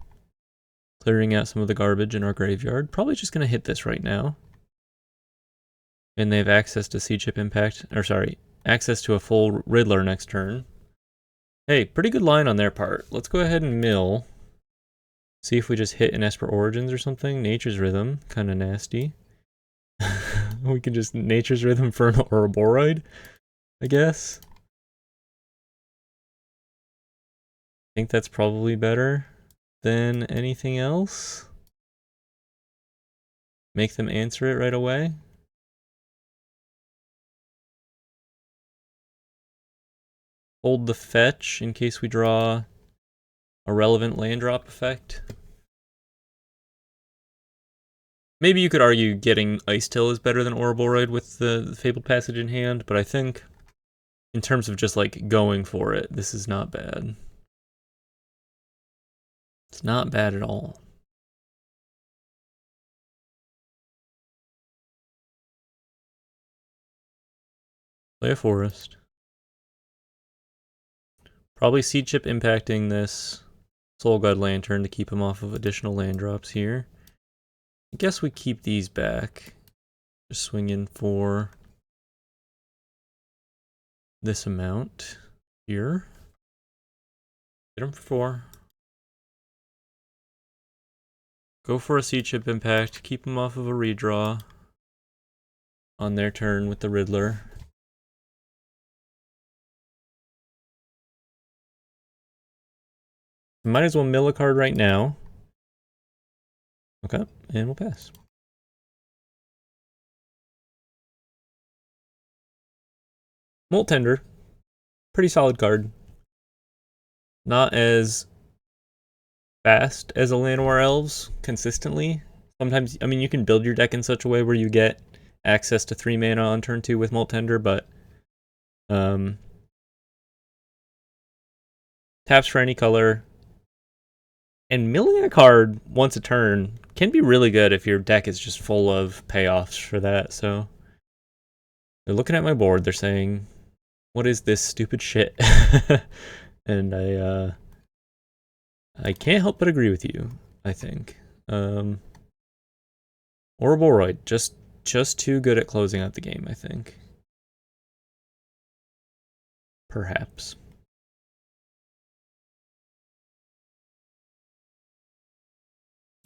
Clearing out some of the garbage in our graveyard. Probably just going to hit this right now. And they have access to Sea Chip Impact, or sorry, access to a full Riddler next turn. Hey, pretty good line on their part. Let's go ahead and mill. See if we just hit an Esper Origins or something. Nature's Rhythm, kind of nasty. We can just Nature's Rhythm for an Ouroboros, I guess. I think that's probably better than anything else. Make them answer it right away. Hold the fetch in case we draw a relevant land drop effect. Maybe you could argue getting Ice Till is better than Ouroboros with the Fabled Passage in hand, but I think in terms of just like going for it, this is not bad. It's not bad at all. Play a forest. Probably Seed Chip impacting this Soul God Lantern to keep him off of additional land drops here. I guess we keep these back. Just swing in for this amount here. Hit him for 4. Go for a Seed Chip impact. Keep him off of a redraw on their turn with the Riddler. Might as well mill a card right now. Okay, and we'll pass. Molt Tender. Pretty solid card. Not as fast as a Llanowar Elves consistently. Sometimes, I mean, you can build your deck in such a way where you get access to 3 mana on turn 2 with Molt Tender, but taps for any color. And milling a card once a turn can be really good if your deck is just full of payoffs for that. So they're looking at my board, they're saying, what is this stupid shit? And I can't help but agree with you, I think. Ouroboros, just too good at closing out the game, I think. Perhaps.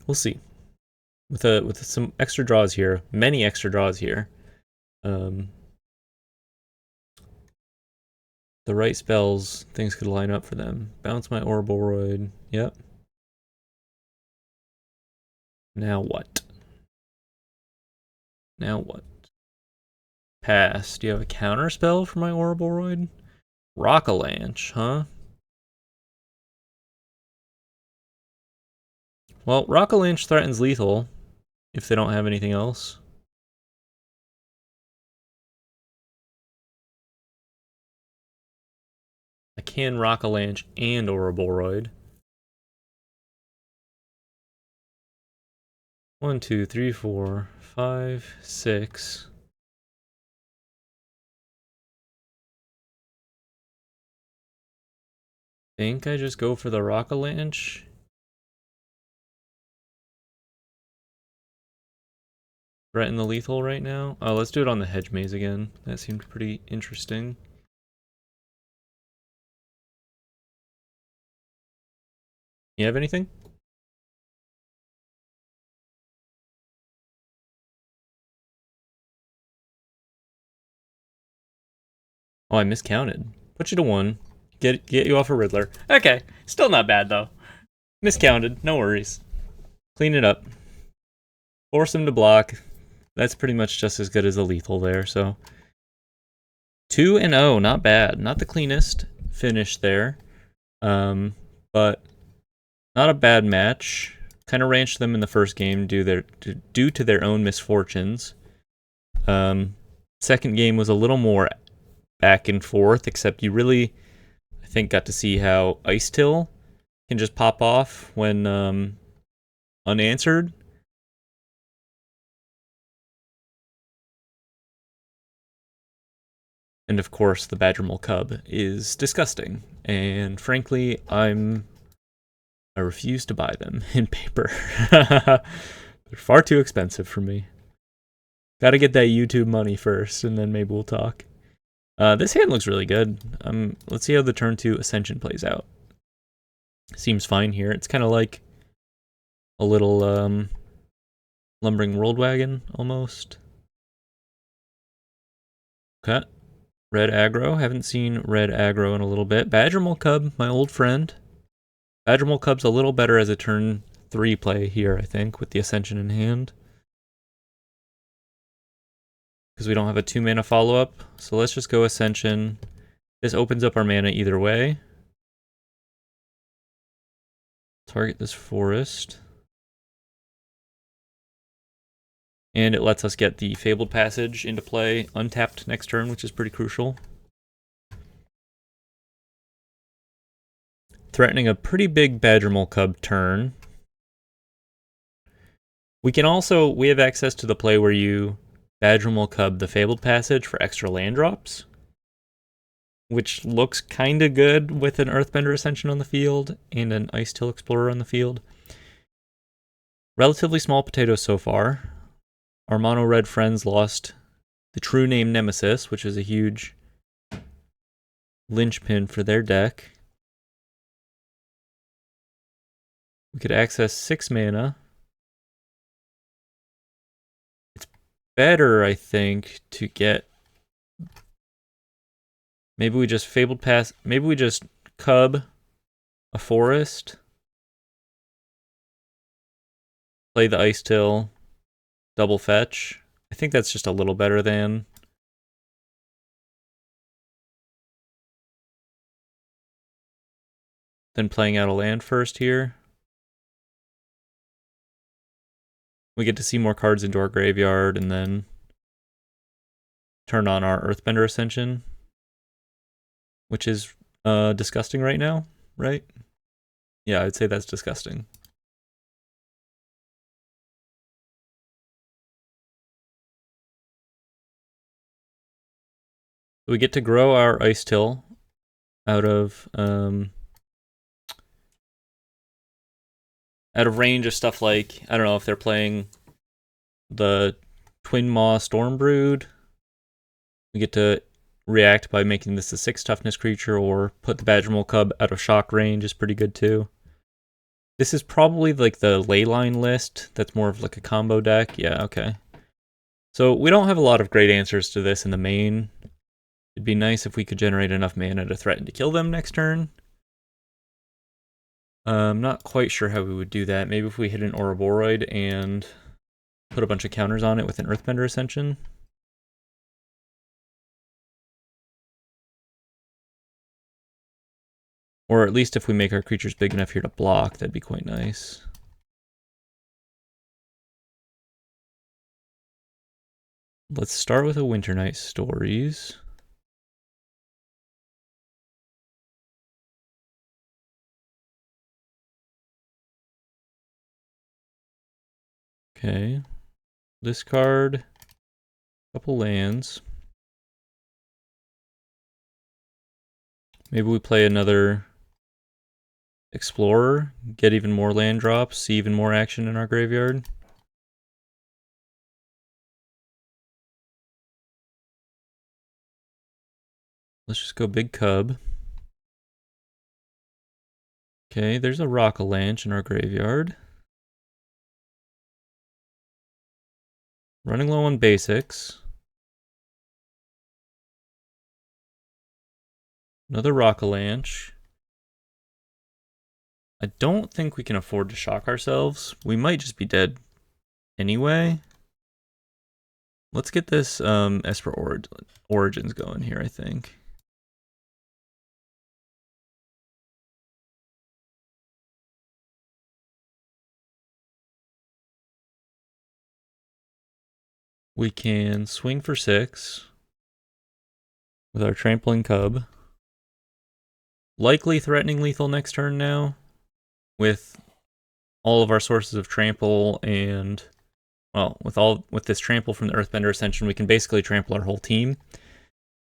We'll see. With some extra draws here, many extra draws here. The right spells, things could line up for them. Bounce my Ouroboros. Yep. Now what? Now what? Pass. Do you have a counter spell for my Ouroboros? ROCKALANCHE, huh? Well, ROCKALANCHE threatens lethal if they don't have anything else. I can ROCKALANCHE and Ouroboros. 1, 2, 3, 4, 5, 6. Think I just go for the ROCKALANCHE. Threaten the lethal right now. Oh, let's do it on the hedge maze again. That seemed pretty interesting. You have anything? Oh, I miscounted. Put you to 1. Get you off a Riddler. Okay, still not bad though. Miscounted, no worries. Clean it up. Force him to block. That's pretty much just as good as a lethal there, so. 2-0, not bad. Not the cleanest finish there. But not a bad match. Kind of ranched them in the first game due to their own misfortunes. Second game was a little more back and forth, except you really, I think, got to see how Ice Till can just pop off when unanswered. And of course, the Badgermole Cub is disgusting. And frankly, I refuse to buy them in paper. They're far too expensive for me. Gotta get that YouTube money first, and then maybe we'll talk. This hand looks really good. Let's see how the turn 2 Ascension plays out. Seems fine here. It's kind of like a little lumbering world wagon, almost. Okay. Red aggro. Haven't seen red aggro in a little bit. Badgermole Cub, my old friend. Badgermole Cub's a little better as a turn 3 play here, I think, with the Ascension in hand. Because we don't have a 2-mana follow-up. So let's just go Ascension. This opens up our mana either way. Target this forest. And it lets us get the Fabled Passage into play untapped next turn, which is pretty crucial. Threatening a pretty big Badgermole Cub turn. We have access to the play where you Badgermole Cub the Fabled Passage for extra land drops, which looks kind of good with an Earthbender Ascension on the field and an Ice Till Explorer on the field. Relatively small potatoes so far. Our mono red friends lost the true name Nemesis, which is a huge linchpin for their deck. We could access 6 mana. It's better, I think, to get... Maybe we just Maybe we just Cub a forest. Play the Ice Till. Double fetch. I think that's just a little better than playing out a land first here. We get to see more cards into our graveyard and then turn on our Earthbender Ascension, which is disgusting right now, right? Yeah, I'd say that's disgusting. We get to grow our Ice Till out of range of stuff like, I don't know if they're playing the Twin Maw Stormbrood. We get to react by making this a 6 toughness creature, or put the Badgermole Cub out of shock range is pretty good too. This is probably like the Leyline list that's more of like a combo deck. Yeah, okay. So we don't have a lot of great answers to this in the main. It'd be nice if we could generate enough mana to threaten to kill them next turn. I'm not quite sure how we would do that. Maybe if we hit an Ouroboros and put a bunch of counters on it with an Earthbender Ascension. Or at least if we make our creatures big enough here to block, that'd be quite nice. Let's start with a Winter Night Stories. Okay. Discard a couple lands. Maybe we play another Explorer, get even more land drops, see even more action in our graveyard. Let's just go big cub. Okay, there's a Rockalanche in our graveyard. Running low on basics. Another Rockalanche. I don't think we can afford to shock ourselves. We might just be dead anyway. Let's get this Esper Origins going here, I think. We can swing for 6 with our Trampling Cub. Likely threatening lethal next turn now, with all of our sources of trample and, well, with this trample from the Earthbender Ascension, we can basically trample our whole team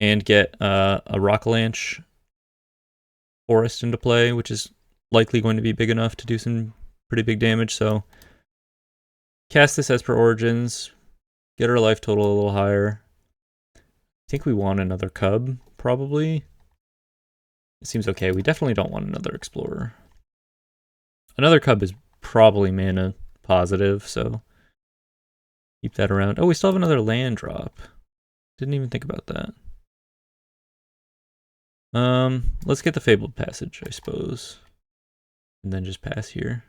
and get a Rockalanche forest into play, which is likely going to be big enough to do some pretty big damage. So cast this Esper Origins, get our life total a little higher. I think we want another Cub, probably. It seems okay. We definitely don't want another Explorer. Another Cub is probably mana positive, so keep that around. Oh, we still have another land drop. Didn't even think about that. Let's get the Fabled Passage, I suppose. And then just pass here.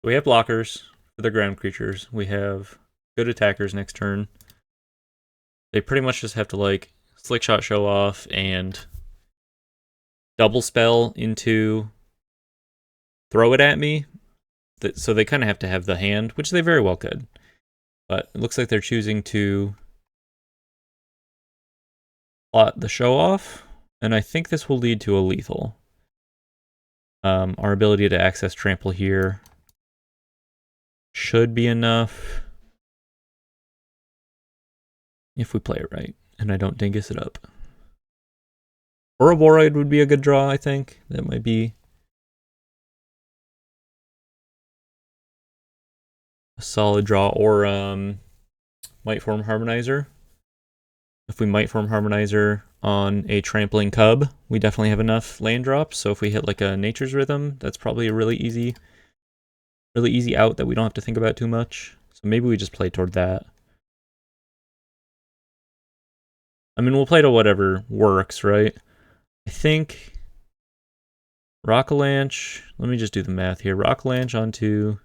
We have blockers for the ground creatures. We have good attackers next turn. They pretty much just have to, like, Slickshot Show Off and double spell into throw it at me. So they kind of have to have the hand, which they very well could. But it looks like they're choosing to plot the Show Off, and I think this will lead to a lethal. Our ability to access trample here should be enough if we play it right, and I don't dingus it up. Ouroboros would be a good draw, I think. That might be a solid draw, or Mightform Harmonizer. If we Mightform Harmonizer on a Trampling Cub, we definitely have enough land drops. So if we hit like a Nature's Rhythm, that's probably a really easy out that we don't have to think about too much. So maybe we just play toward that. I mean, we'll play to whatever works, right? I think Rockalanche, let me just do the math here. Rockalanche onto...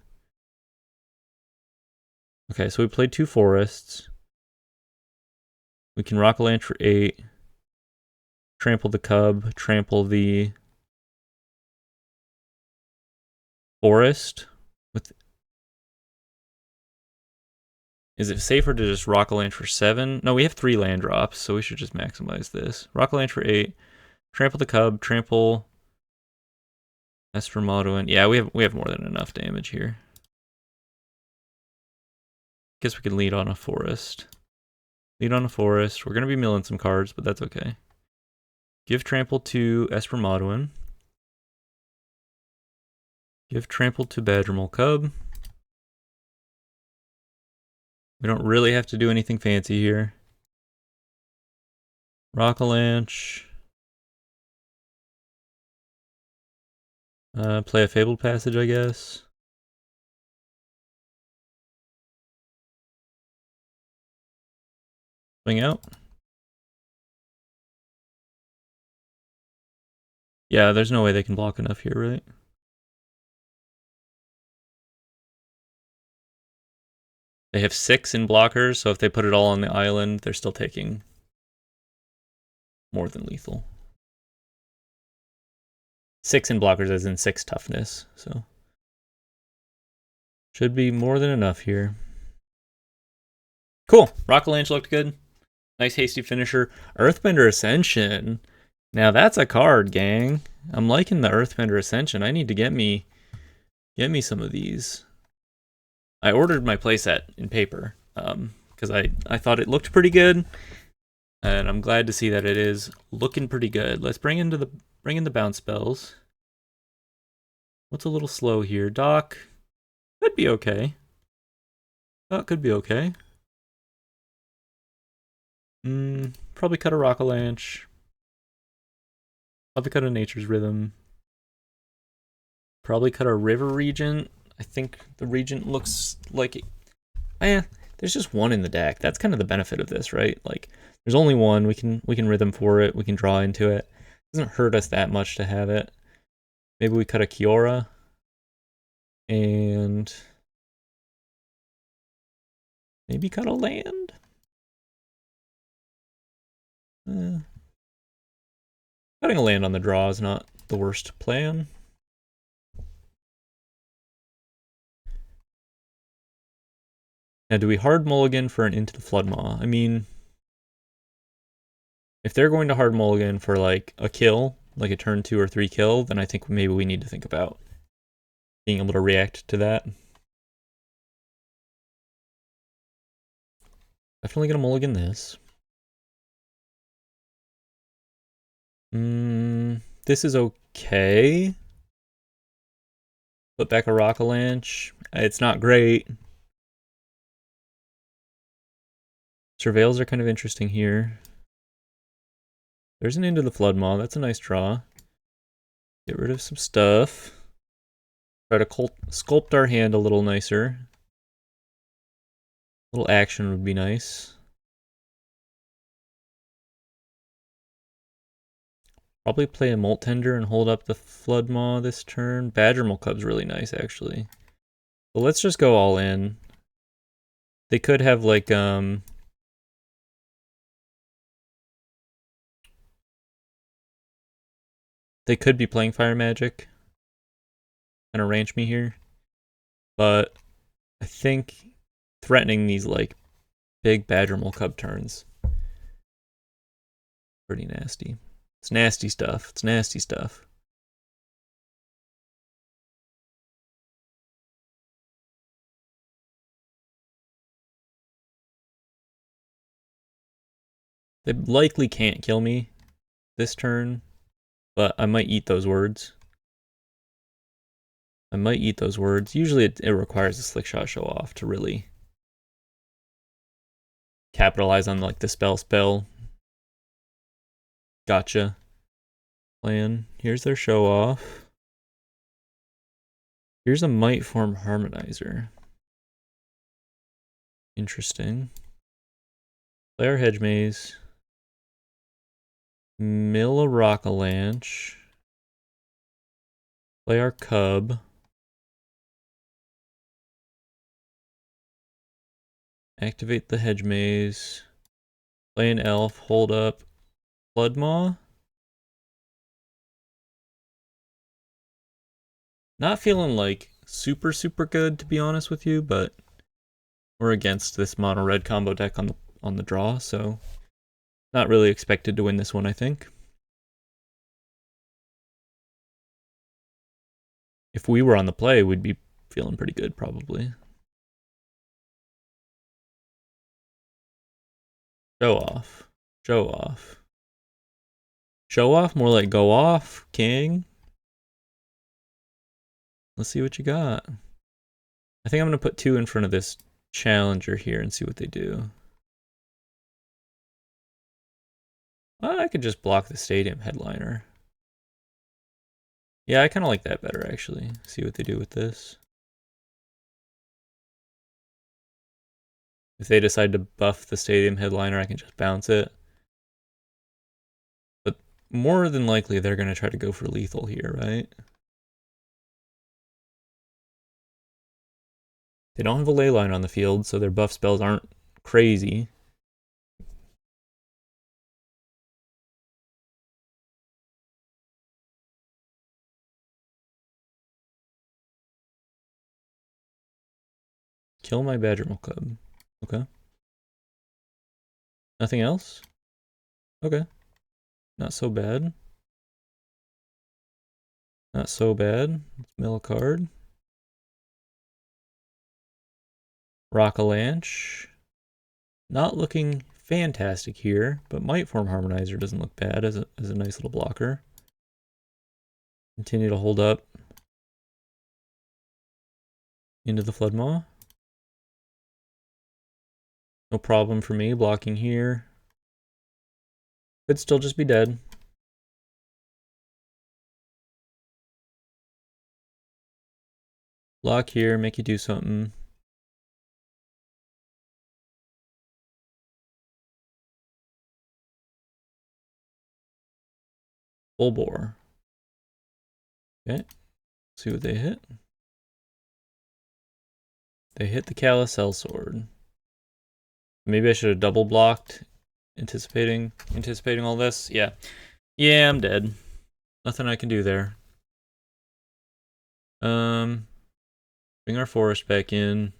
Okay, so we played 2 forests. We can Rockalanche for 8. Trample the Cub, trample the forest. Is it safer to just Rockalanche for 7? No, we have 3 land drops, so we should just maximize this. Rockalanche for 8. Trample the Cub, trample Esper Modoin. Yeah, we have more than enough damage here. Guess we can lead on a forest. Lead on a forest. We're going to be milling some cards, but that's okay. Give trample to Esper Modoin. Give trample to Badgermole Cub. We don't really have to do anything fancy here. Rockalanche. Play a Fabled Passage, I guess. Swing out. Yeah, there's no way they can block enough here, right? They have 6 in blockers, so if they put it all on the island, they're still taking more than lethal. 6 in blockers as in 6 toughness, so should be more than enough here. Cool. Rockalanche looked good. Nice hasty finisher. Earthbender Ascension Now that's a card, gang. I'm liking the Earthbender Ascension. I need to get me some of these. I ordered my playset in paper because I thought it looked pretty good, and I'm glad to see that it is looking pretty good. Let's bring in the bounce spells. What's a little slow here? Doc could be okay. Doc could be okay. Probably cut a Rockalanche. Probably cut a Nature's Rhythm. Probably cut a River Regent. I think the Regent looks like it. There's just one in the deck. That's kind of the benefit of this, right? Like, there's only one. We can Rhythm for it. We can draw into it. It doesn't hurt us that much to have it. Maybe we cut a Kiora. And maybe cut a land? Cutting a land on the draw is not the worst plan. Now, do we hard mulligan for an Into the Floodmaw? I mean, if they're going to hard mulligan for like a kill, like a turn 2 or 3 kill, then I think maybe we need to think about being able to react to that. Definitely gonna mulligan this. This is okay. Put back a Rockalanche. It's not great. Surveils are kind of interesting here. There's an Into the Floodmaw. That's a nice draw. Get rid of some stuff. Try to sculpt our hand a little nicer. A little action would be nice. Probably play a Molt Tender and hold up the Floodmaw this turn. Badgermole Cub's really nice, actually. But let's just go all in. They could have, like, they could be playing Fire Magic. Kind of ranch me here. But I think threatening these, like, big Badgermole Cub turns. Pretty nasty. It's nasty stuff. It's nasty stuff. They likely can't kill me this turn, but I might eat those words. I might eat those words. Usually it requires a Slick Shot Show Off to really capitalize on like the spell. Gotcha. Plan. Here's their show off. Here's a Might Form Harmonizer. Interesting. Play our Hedge Maze. Mill a Rockalanche. Play our Cub. Activate the Hedge Maze. Play an Elf. Hold up. Floodmaw. Not feeling like super good, to be honest with you, but we're against this mono red combo deck on the draw, so not really expected to win this one, I think. If we were on the play, we'd be feeling pretty good, probably. Show off. Show off. Show off? More like go off, king. Let's see what you got. I think I'm going to put 2 in front of this challenger here and see what they do. I could just block the stadium headliner. Yeah, I kind of like that better, actually. See what they do with this. If they decide to buff the stadium headliner, I can just bounce it. But more than likely, they're going to try to go for lethal here, right? They don't have a ley line on the field, so their buff spells aren't crazy. Kill my Badgermole Cub. Okay. Nothing else? Okay. Not so bad. Not so bad. Let's mill a card. ROCKALANCHE. Not looking fantastic here, but Mightform Harmonizer doesn't look bad as a nice little blocker. Continue to hold up into the Floodmaw. No problem for me blocking here. Could still just be dead. Block here, make you do something. Full bore. Okay, see what they hit. They hit the Calisel Sword. Maybe I should have double blocked, anticipating all this. Yeah, I'm dead. Nothing I can do there. Bring our forest back in.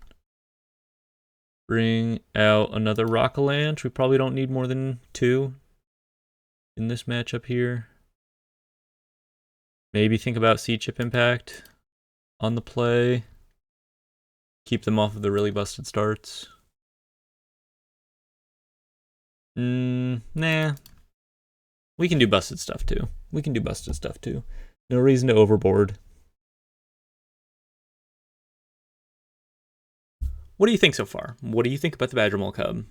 Bring out another ROCKALANCHE. We probably don't need more than 2 in this matchup here. Maybe think about Sea Chip Impact on the play. Keep them off of the really busted starts. Nah. We can do busted stuff too. No reason to overboard. What do you think so far? What do you think about the Badgermole Cub?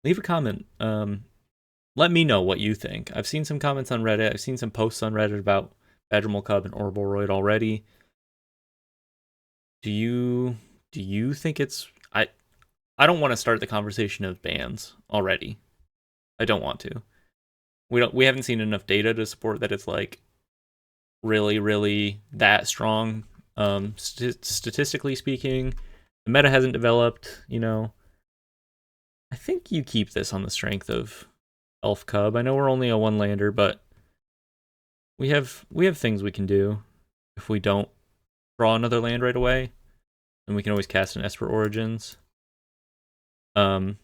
Leave a comment. Let me know what you think. I've seen some comments on Reddit. I've seen some posts on Reddit about Badgermole Cub and Orboroid already. Do you think it's... I don't want to start the conversation of bans already. I don't want to. We haven't seen enough data to support that it's like really that strong. Statistically speaking, the meta hasn't developed, you know. I think you keep this on the strength of Elf Cub. I know we're only a 1-lander, but we have things we can do if we don't draw another land right away. And we can always cast an Esper Origins. But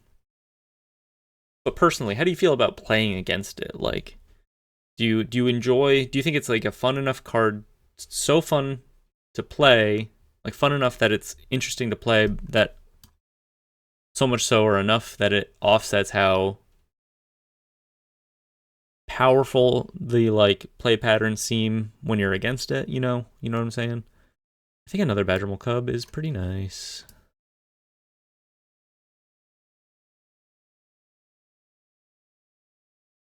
personally, how do you feel about playing against it? Like, do you enjoy? Do you think it's like a fun enough card, so fun to play, like fun enough that it's interesting to play, that so much so or enough that it offsets how powerful the like play patterns seem when you're against it? You know what I'm saying? I think another Badgermole Cub is pretty nice.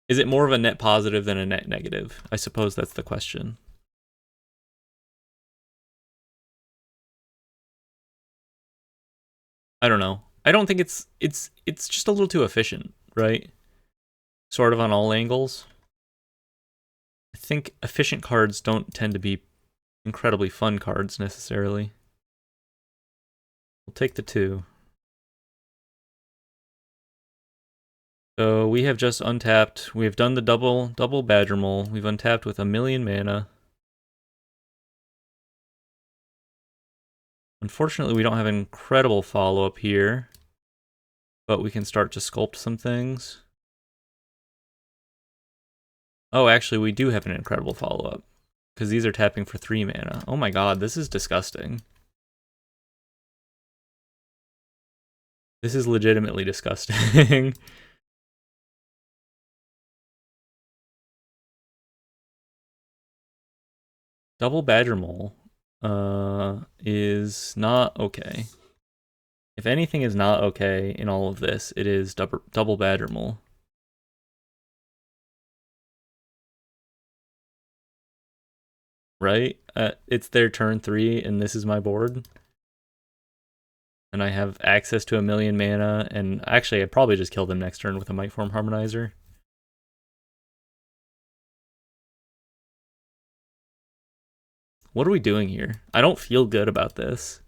Is it more of a net positive than a net negative? I suppose that's the question. I don't know. I don't think it's just a little too efficient, right? Sort of on all angles. I think efficient cards don't tend to be incredibly fun cards necessarily. We'll take the 2. So we have just untapped. We have done the double Badgermole. We've untapped with 1,000,000 mana. Unfortunately, we don't have an incredible follow-up here, but we can start to sculpt some things. Oh, actually, we do have an incredible follow-up, because these are tapping for 3 mana. Oh my god, this is disgusting. This is legitimately disgusting. Double Badgermole is not okay. If anything is not okay in all of this, it is double Badgermole. Right? It's their turn 3, and this is my board. And I have access to 1,000,000 mana, and actually I'd probably just kill them next turn with a Mightform Harmonizer. What are we doing here? I don't feel good about this.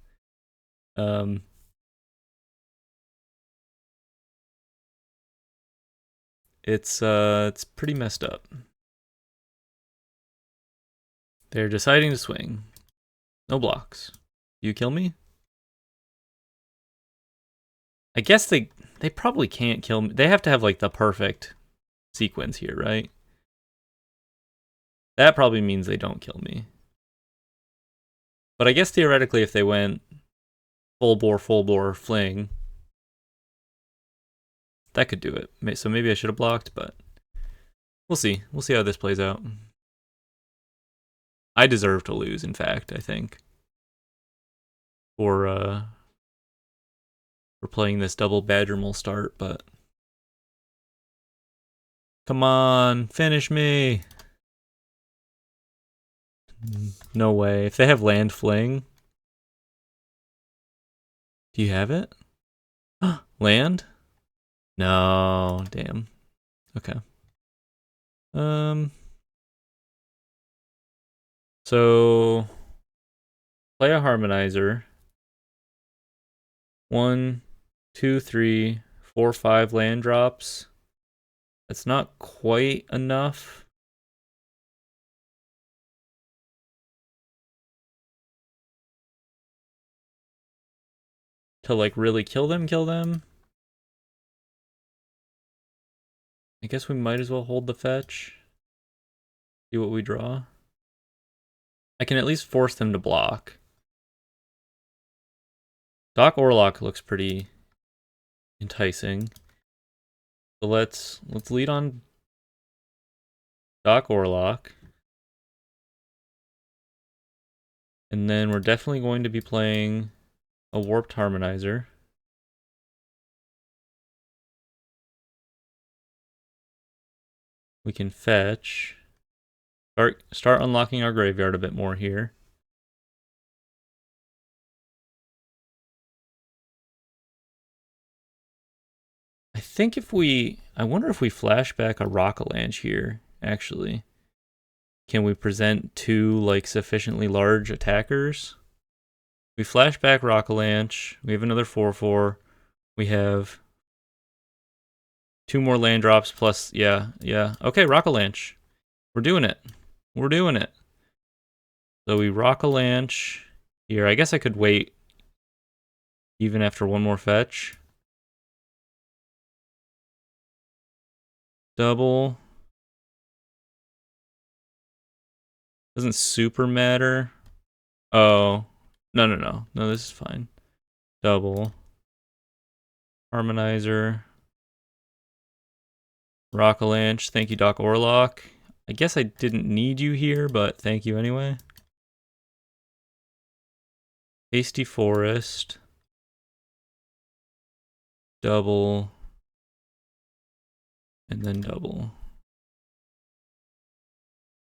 It's pretty messed up. They're deciding to swing. No blocks. You kill me? I guess they probably can't kill me. They have to have like the perfect sequence here, right? That probably means they don't kill me. But I guess theoretically if they went full bore fling, that could do it. So maybe I should have blocked, but we'll see. We'll see how this plays out. I deserve to lose, in fact, I think. For playing this double Badgermole start, but come on, finish me. No way. If they have land fling. Do you have it? Land? No, damn. Okay. So play a harmonizer. 1, 2, 3, 4, 5 land drops. That's not quite enough. To like really kill them. I guess we might as well hold the fetch. See what we draw. I can at least force them to block. Doc Orlock looks pretty enticing. So let's lead on Doc Orlock. And then we're definitely going to be playing a Warped Harmonizer. We can fetch. Start unlocking our graveyard a bit more here. I wonder if we flash back a Rockalanche here, actually. Can we present 2 like sufficiently large attackers? We flash back Rockalanche. We have another 4/4. We have 2 more land drops plus, yeah. Okay, Rockalanche. We're doing it. So we Rockalanche here. I guess I could wait even after 1 more fetch. Double. Doesn't super matter. Oh. No, this is fine. Double. Harmonizer. Rockalanche. Thank you, Doc Orlock. I guess I didn't need you here, but thank you anyway. Hasty Forest. Double. And then double.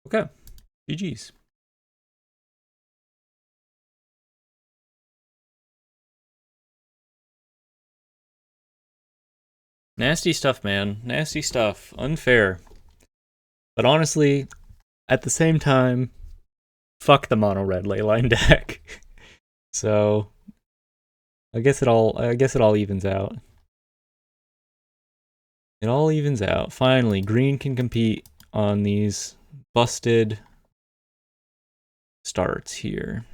Okay. GG's. Nasty stuff, man. Nasty stuff. Unfair. But honestly, at the same time, fuck the mono red leyline deck. So I guess it all evens out. It all evens out. Finally, green can compete on these busted starts here.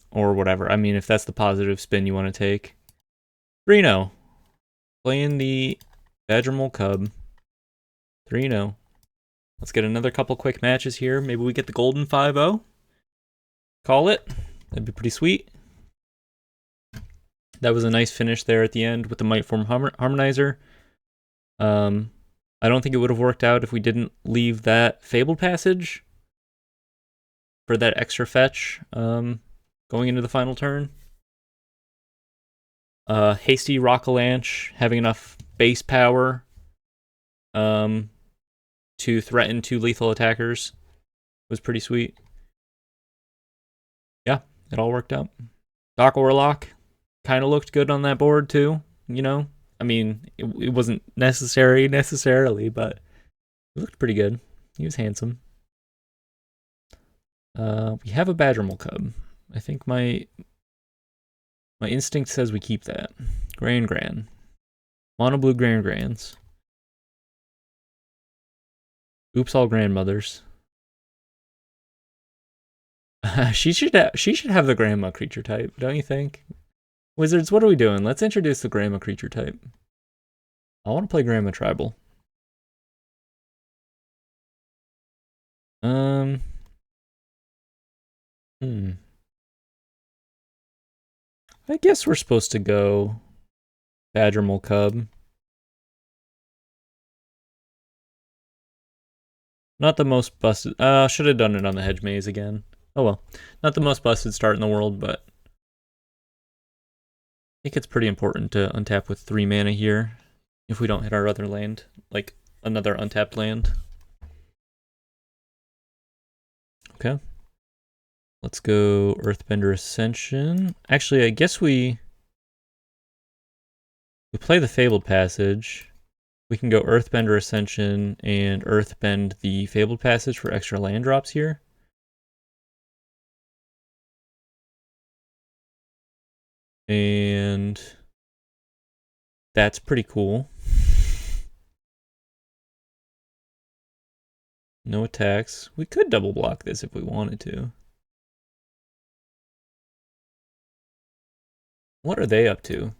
Or whatever. I mean, if that's the positive spin you want to take. Reno. Playing the Badgermole Cub. 3-0. Let's get another couple quick matches here. Maybe we get the golden 5-0. Call it. That'd be pretty sweet. That was a nice finish there at the end with the Mightform Harmonizer. I don't think it would have worked out if we didn't leave that Fabled Passage for that extra fetch going into the final turn. Hasty Rockalanche having enough base power to threaten 2 lethal attackers was pretty sweet. Yeah, it all worked out. Doc Orlock kind of looked good on that board too, you know? I mean, it wasn't necessarily, but he looked pretty good. He was handsome. We have a Badgermole Cub. I think my instinct says we keep that. Gran. Mono blue Grans. Oops, all grandmothers. she should have the grandma creature type, don't you think? Wizards, what are we doing? Let's introduce the grandma creature type. I want to play grandma tribal. I guess we're supposed to go Badgermole Cub. Not the most busted. Should have done it on the Hedge Maze again. Oh well. Not the most busted start in the world, but I think it's pretty important to untap with 3 mana here if we don't hit our other land, like another untapped land. Okay. Let's go Earthbender Ascension. Actually, I guess we play the Fabled Passage. We can go Earthbender Ascension and Earthbend the Fabled Passage for extra land drops here. And that's pretty cool. No attacks. We could double block this if we wanted to. What are they up to?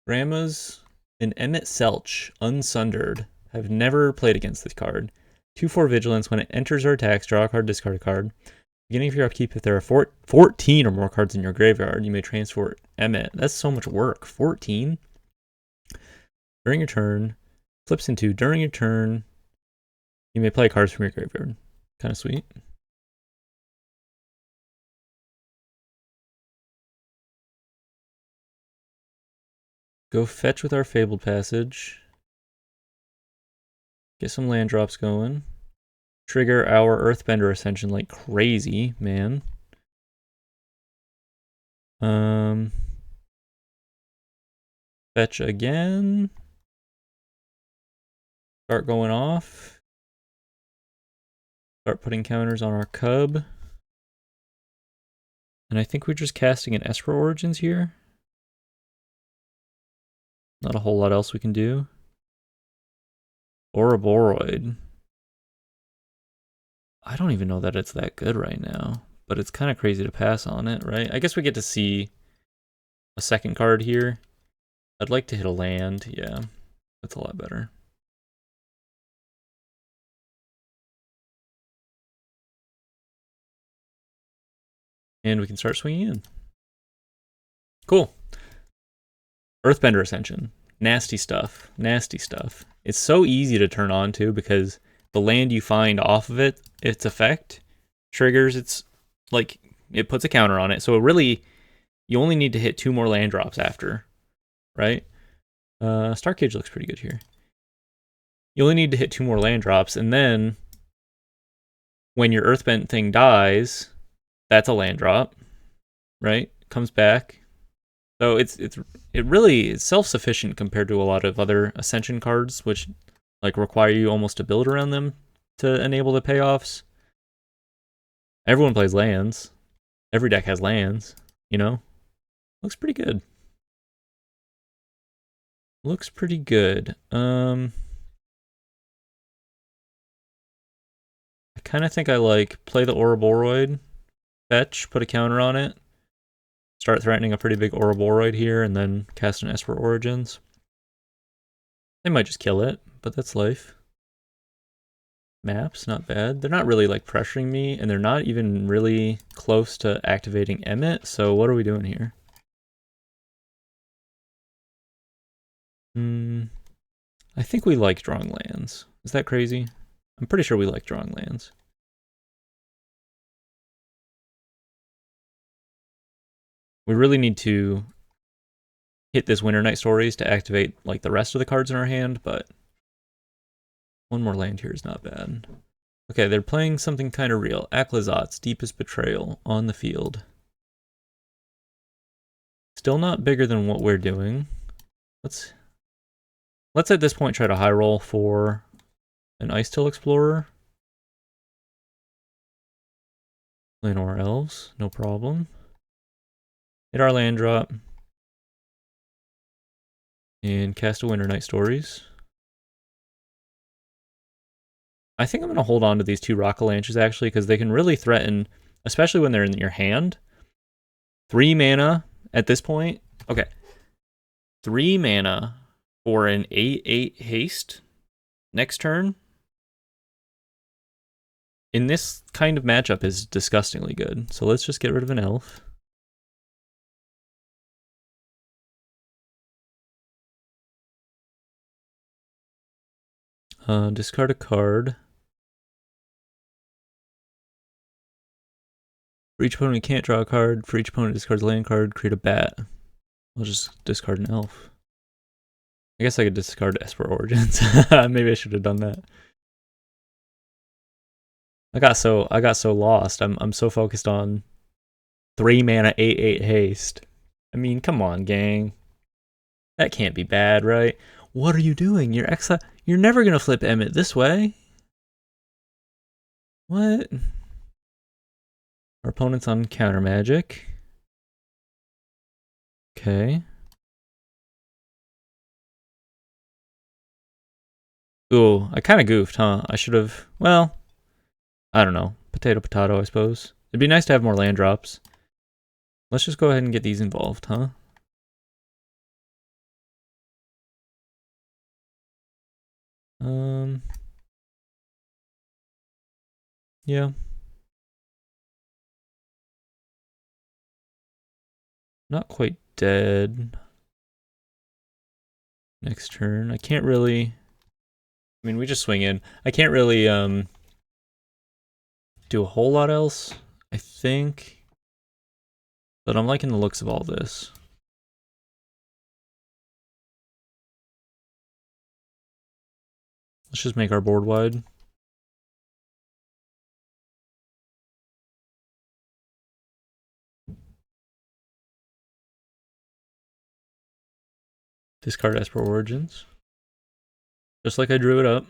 Grandma's and Emmett Selch, Unsundered. I've never played against this card. 2/4 Vigilance. When it enters or attacks, draw a card, discard a card. Beginning of your upkeep, if there are 14 or more cards in your graveyard, you may transfer Emmett. That's so much work. 14? During your turn, flips into during your turn, you may play cards from your graveyard. Kind of sweet. Go fetch with our Fabled Passage. Get some land drops going. Trigger our Earthbender Ascension like crazy, man. Fetch again. Start going off. Start putting counters on our Cub. And I think we're just casting an Esper Origins here. Not a whole lot else we can do. Ouroboros. I don't even know that it's that good right now, but it's kind of crazy to pass on it, right? I guess we get to see a second card here. I'd like to hit a land. Yeah, that's a lot better. And we can start swinging in. Cool. Earthbender Ascension. Nasty stuff. Nasty stuff. It's so easy to turn on too because the land you find off of it, its effect triggers its, like, it puts a counter on it. So it really, you only need to hit 2 more land drops after, right? Star Cage looks pretty good here. You only need to hit 2 more land drops, and then when your Earthbent thing dies, that's a land drop, right? Comes back. So it really is self-sufficient compared to a lot of other Ascension cards, which like require you almost to build around them to enable the payoffs. Everyone plays lands. Every deck has lands, you know? Looks pretty good. Looks pretty good. I kind of think I like play the Ouroboros, fetch, put a counter on it, start threatening a pretty big Ouroboros here, and then cast an Esper Origins. They might just kill it, but that's life. Maps, not bad. They're not really like pressuring me, and they're not even really close to activating Emmett, so what are we doing here? I think we like drawing lands. Is that crazy? I'm pretty sure we like drawing lands. We really need to hit this Winter Night Stories to activate like the rest of the cards in our hand, but 1 more land here is not bad. Okay, they're playing something kind of real. Aklazot's Deepest Betrayal on the field. Still not bigger than what we're doing. Let's at this point try to high roll for an Icetail Explorer. Llanowar Elves, no problem. Hit our land drop. And cast a Winter Night Stories. I think I'm going to hold on to these 2 ROCKALANCHES actually, because they can really threaten, especially when they're in your hand. 3 mana at this point. Okay. 3 mana for an 8/8 haste next turn. In this kind of matchup is disgustingly good. So let's just get rid of an elf. Discard a card. For each opponent, you can't draw a card. For each opponent, discard a land card, create a bat. I'll just discard an elf. I guess I could discard Esper Origins. Maybe I should have done that. I got so lost. I'm so focused on 3 mana 8/8 haste. I mean, come on, gang. That can't be bad, right? What are you doing? You're never gonna flip Emmett this way. What? Our opponent's on counter magic. Okay. Ooh, I kind of goofed, huh? I should have. Well, I don't know. Potato, potato, I suppose. It'd be nice to have more land drops. Let's just go ahead and get these involved, huh? Yeah. Not quite dead. Next turn. I can't really... I mean, we just swing in. I can't really, do a whole lot else, I think. But I'm liking the looks of all this. Let's just make our board wide. Discard Esper Origins. Just like I drew it up.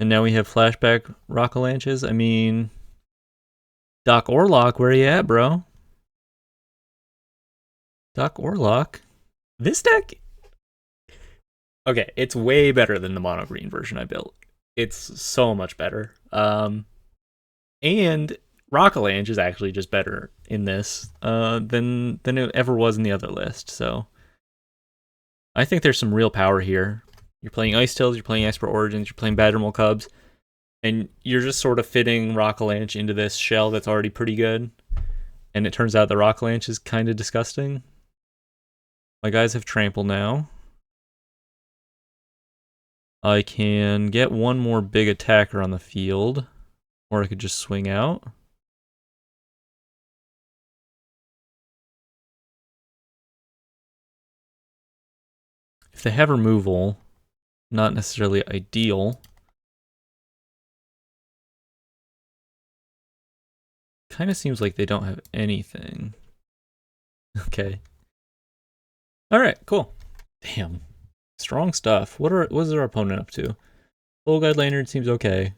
And now we have flashback Rockalanches. I mean... Doc Orlock, where you at, bro? Doc Orlock? This deck... Okay, it's way better than the mono green version I built. It's so much better. And Rockalanche is actually just better in this than it ever was in the other list. So I think there's some real power here. You're playing Ice Tills, you're playing Esper Origins, you're playing Badgermole Cubs, and you're just sort of fitting Rockalanche into this shell that's already pretty good. And it turns out the Rockalanche is kind of disgusting. My guys have Trample now. I can get one more big attacker on the field, or I could just swing out. If they have removal, not necessarily ideal. Kind of seems like they don't have anything. Okay. All right, cool. Damn. Strong stuff. What is our opponent up to? Soul Guide Lantern seems okay.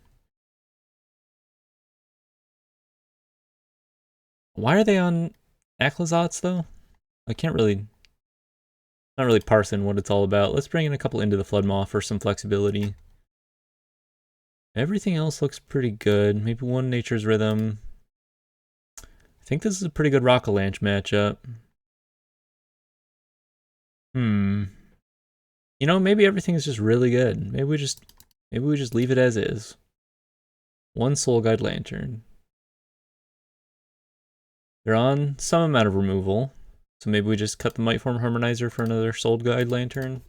Why are they on Aclazotz though? I can't really, not really parsing what it's all about. Let's bring in a couple Into the Floodmaw for some flexibility. Everything else looks pretty good. Maybe one Nature's Rhythm. I think this is a pretty good Rockalanche matchup. You know, maybe everything is just really good. Maybe we just leave it as is. One Soul Guide Lantern. They're on some amount of removal, so maybe we just cut the Mightform Harmonizer for another Soul Guide Lantern.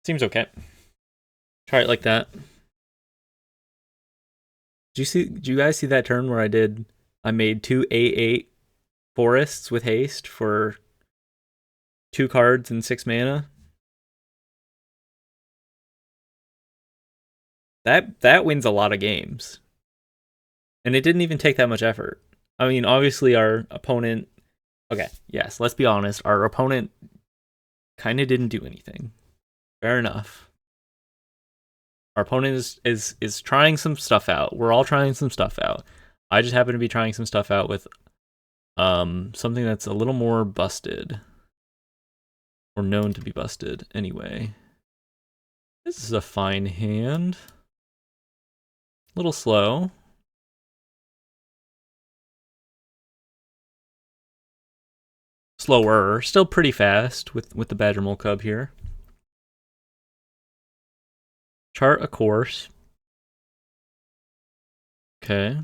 Seems okay. Try it like that. Did you guys see that turn where I made 2 8/8 forests with haste for 2 cards and 6 mana? That wins a lot of games. And it didn't even take that much effort. I mean, obviously our opponent... Okay, yes, let's be honest. Our opponent kind of didn't do anything. Fair enough. Our opponent is trying some stuff out. We're all trying some stuff out. I just happen to be trying some stuff out with something that's a little more busted. Or known to be busted, anyway. This is a fine hand. A little slow. Slower, still pretty fast with the Badgermole Cub here. Chart a course. Okay.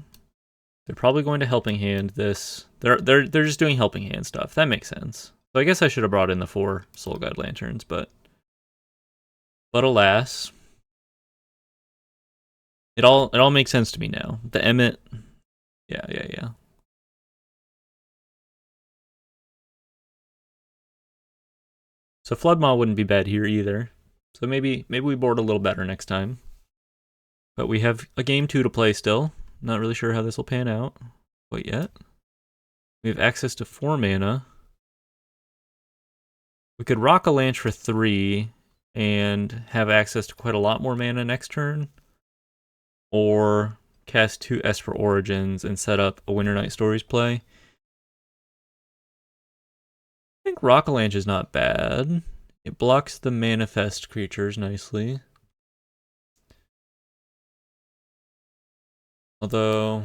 They're probably going to Helping Hand this. They're just doing Helping Hand stuff. That makes sense. So I guess I should have brought in the 4 Soul Guide Lanterns, but But alas, it all makes sense to me now. The Emmet, yeah. So Flood Maw wouldn't be bad here either. So maybe we board a little better next time. But we have a game 2 to play still. Not really sure how this will pan out quite yet. We have access to 4 mana. We could Rockalanche for 3 and have access to quite a lot more mana next turn. Or cast 2 Esper Origins and set up a Winter Night Stories play. I think Rockalanche is not bad. It blocks the manifest creatures nicely. Although,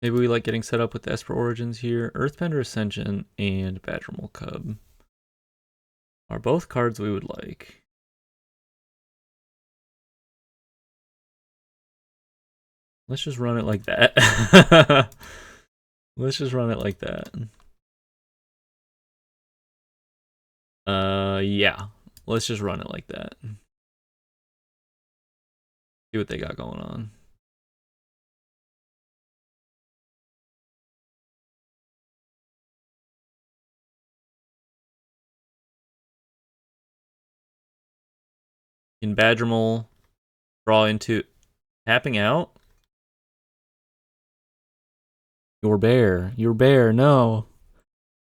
maybe we like getting set up with Esper Origins here. Earthbender Ascension and Badgermole Cub are both cards we would like. Let's just run it like that. Let's just run it like that. Yeah. Let's just run it like that. See what they got going on. In Badgermole, draw into tapping out. Your bear, no.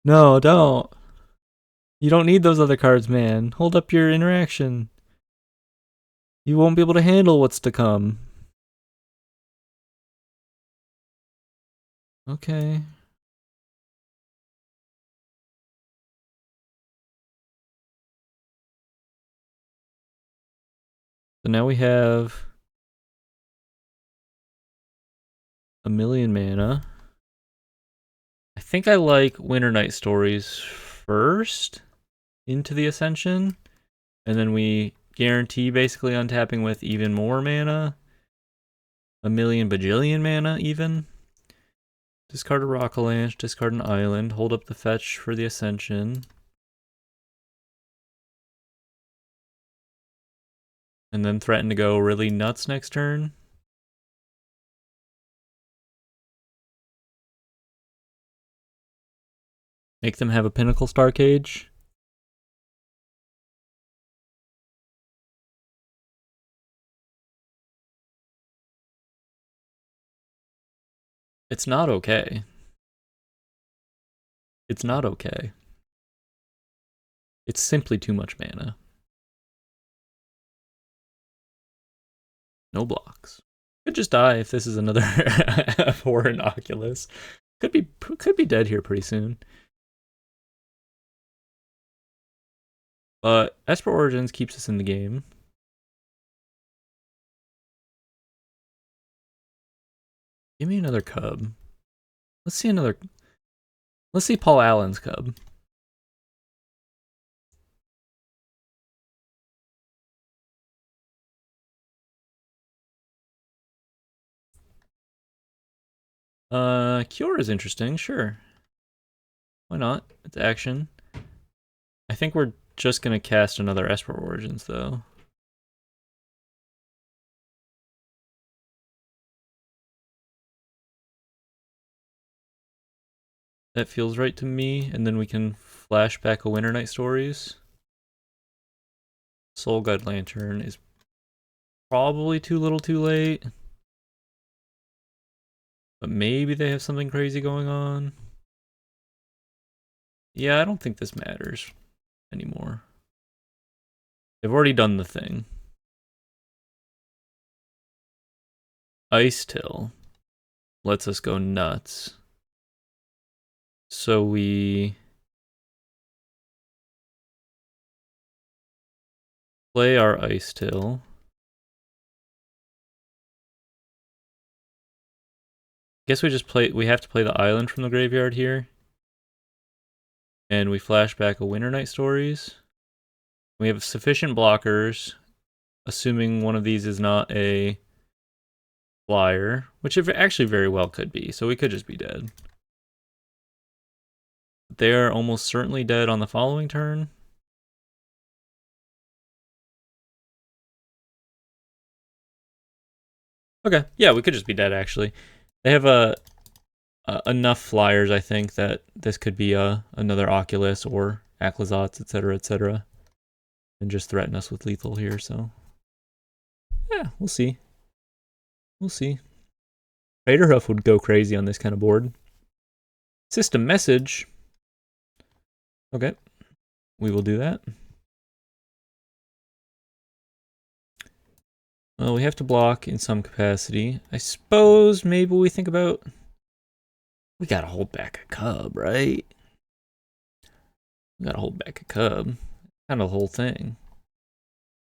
No, don't. You don't need those other cards, man. Hold up your interaction. You won't be able to handle what's to come. Okay. So now we have a million mana. I think I like Winter Night Stories first into the Ascension. And then we guarantee basically untapping with even more mana. A million bajillion mana even. Discard a Rockalanche, discard an island, hold up the fetch for the Ascension. And then threaten to go really nuts next turn. Make them have a Pinnacle Star Cage. It's not okay. It's not okay. It's simply too much mana. No blocks. Could just die if this is another F4 Innocuous. Could be dead here pretty soon. But Esper Origins keeps us in the game. Give me another cub. Let's see Paul Allen's cub. Cure is interesting, sure. Why not? It's action. I think we're just gonna cast another Esper Origins though. That feels right to me, and then we can flash back a Winter Night Stories. Soul Guide Lantern is probably too little too late. But maybe they have something crazy going on. Yeah, I don't think this matters anymore. They've already done the thing. Ice Till lets us go nuts. So we play our Ice Till. Guess we have to play the island from the graveyard here. And we flash back a Winter Night Stories. We have sufficient blockers, assuming one of these is not a flyer, which it actually very well could be, so we could just be dead. They're almost certainly dead on the following turn. Okay, yeah, we could just be dead, actually. They have enough flyers, I think, that this could be another Oculus or Aclazotz, etc., and just threaten us with lethal here, so... Yeah, we'll see. We'll see. Vaderhoof would go crazy on this kind of board. System message. Okay, we will do that. Well, we have to block in some capacity. I suppose maybe we think about... We gotta hold back a cub, right? We gotta hold back a cub. Kind of the whole thing.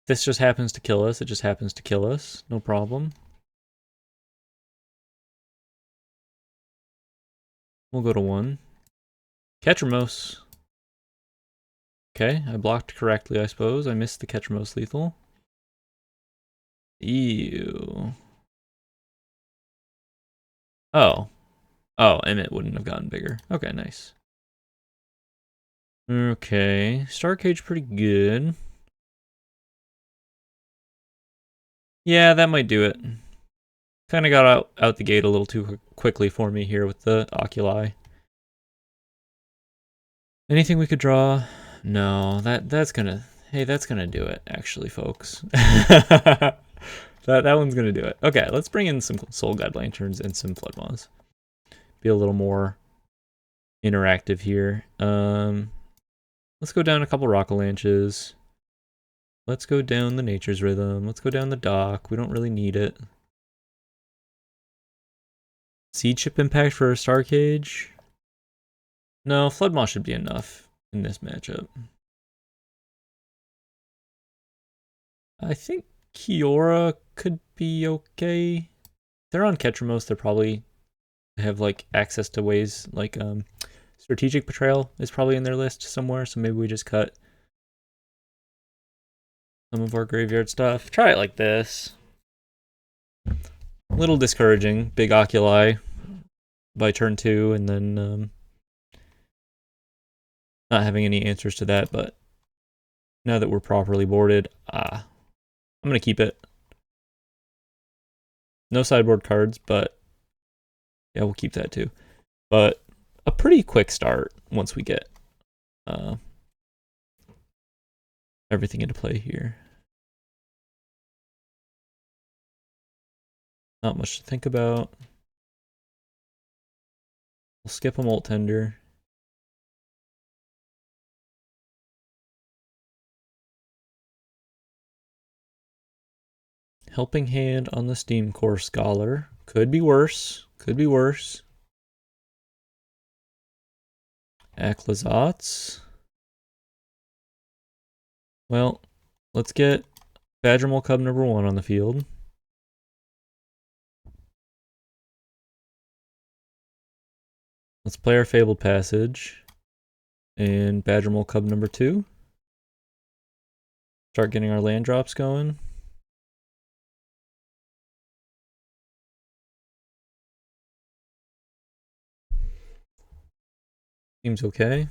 If this just happens to kill us, it just happens to kill us. No problem. We'll go to 1. Ketramos. Okay, I blocked correctly, I suppose. I missed the Ketramos lethal. Ew. Oh. Oh, Emmett wouldn't have gotten bigger. Okay, nice. Okay, Star Cage pretty good. Yeah, that might do it. Kind of got out the gate a little too quickly for me here with the Oculi. Anything we could draw? No, that's gonna... Hey, that's gonna do it, actually, folks. that one's gonna do it. Okay, let's bring in some Soul Guide Lanterns and some Flood Moths. Be a little more interactive here. Let's go down a couple ROCKALANCHES. Let's go down the Nature's Rhythm. Let's go down the Dock. We don't really need it. Seed Chip Impact for a Star Cage? No, Flood Moth should be enough in this matchup. I think Kiora could be okay. They're on Ketramos, they're probably have like access to ways like Strategic Betrayal is probably in their list somewhere, so maybe we just cut some of our graveyard stuff. Try it like this. A little discouraging. Big Oculi by turn 2, and then not having any answers to that, but now that we're properly boarded, I'm going to keep it. No sideboard cards, but yeah, we'll keep that too. But a pretty quick start once we get everything into play here. Not much to think about. We'll skip a Molt Tender. Helping Hand on the Steam Core Scholar. Could be worse. Could be worse. Aclazotz. Well, let's get Badgermole Cub number 1 on the field. Let's play our Fabled Passage. And Badgermole Cub number 2. Start getting our land drops going. Seems okay.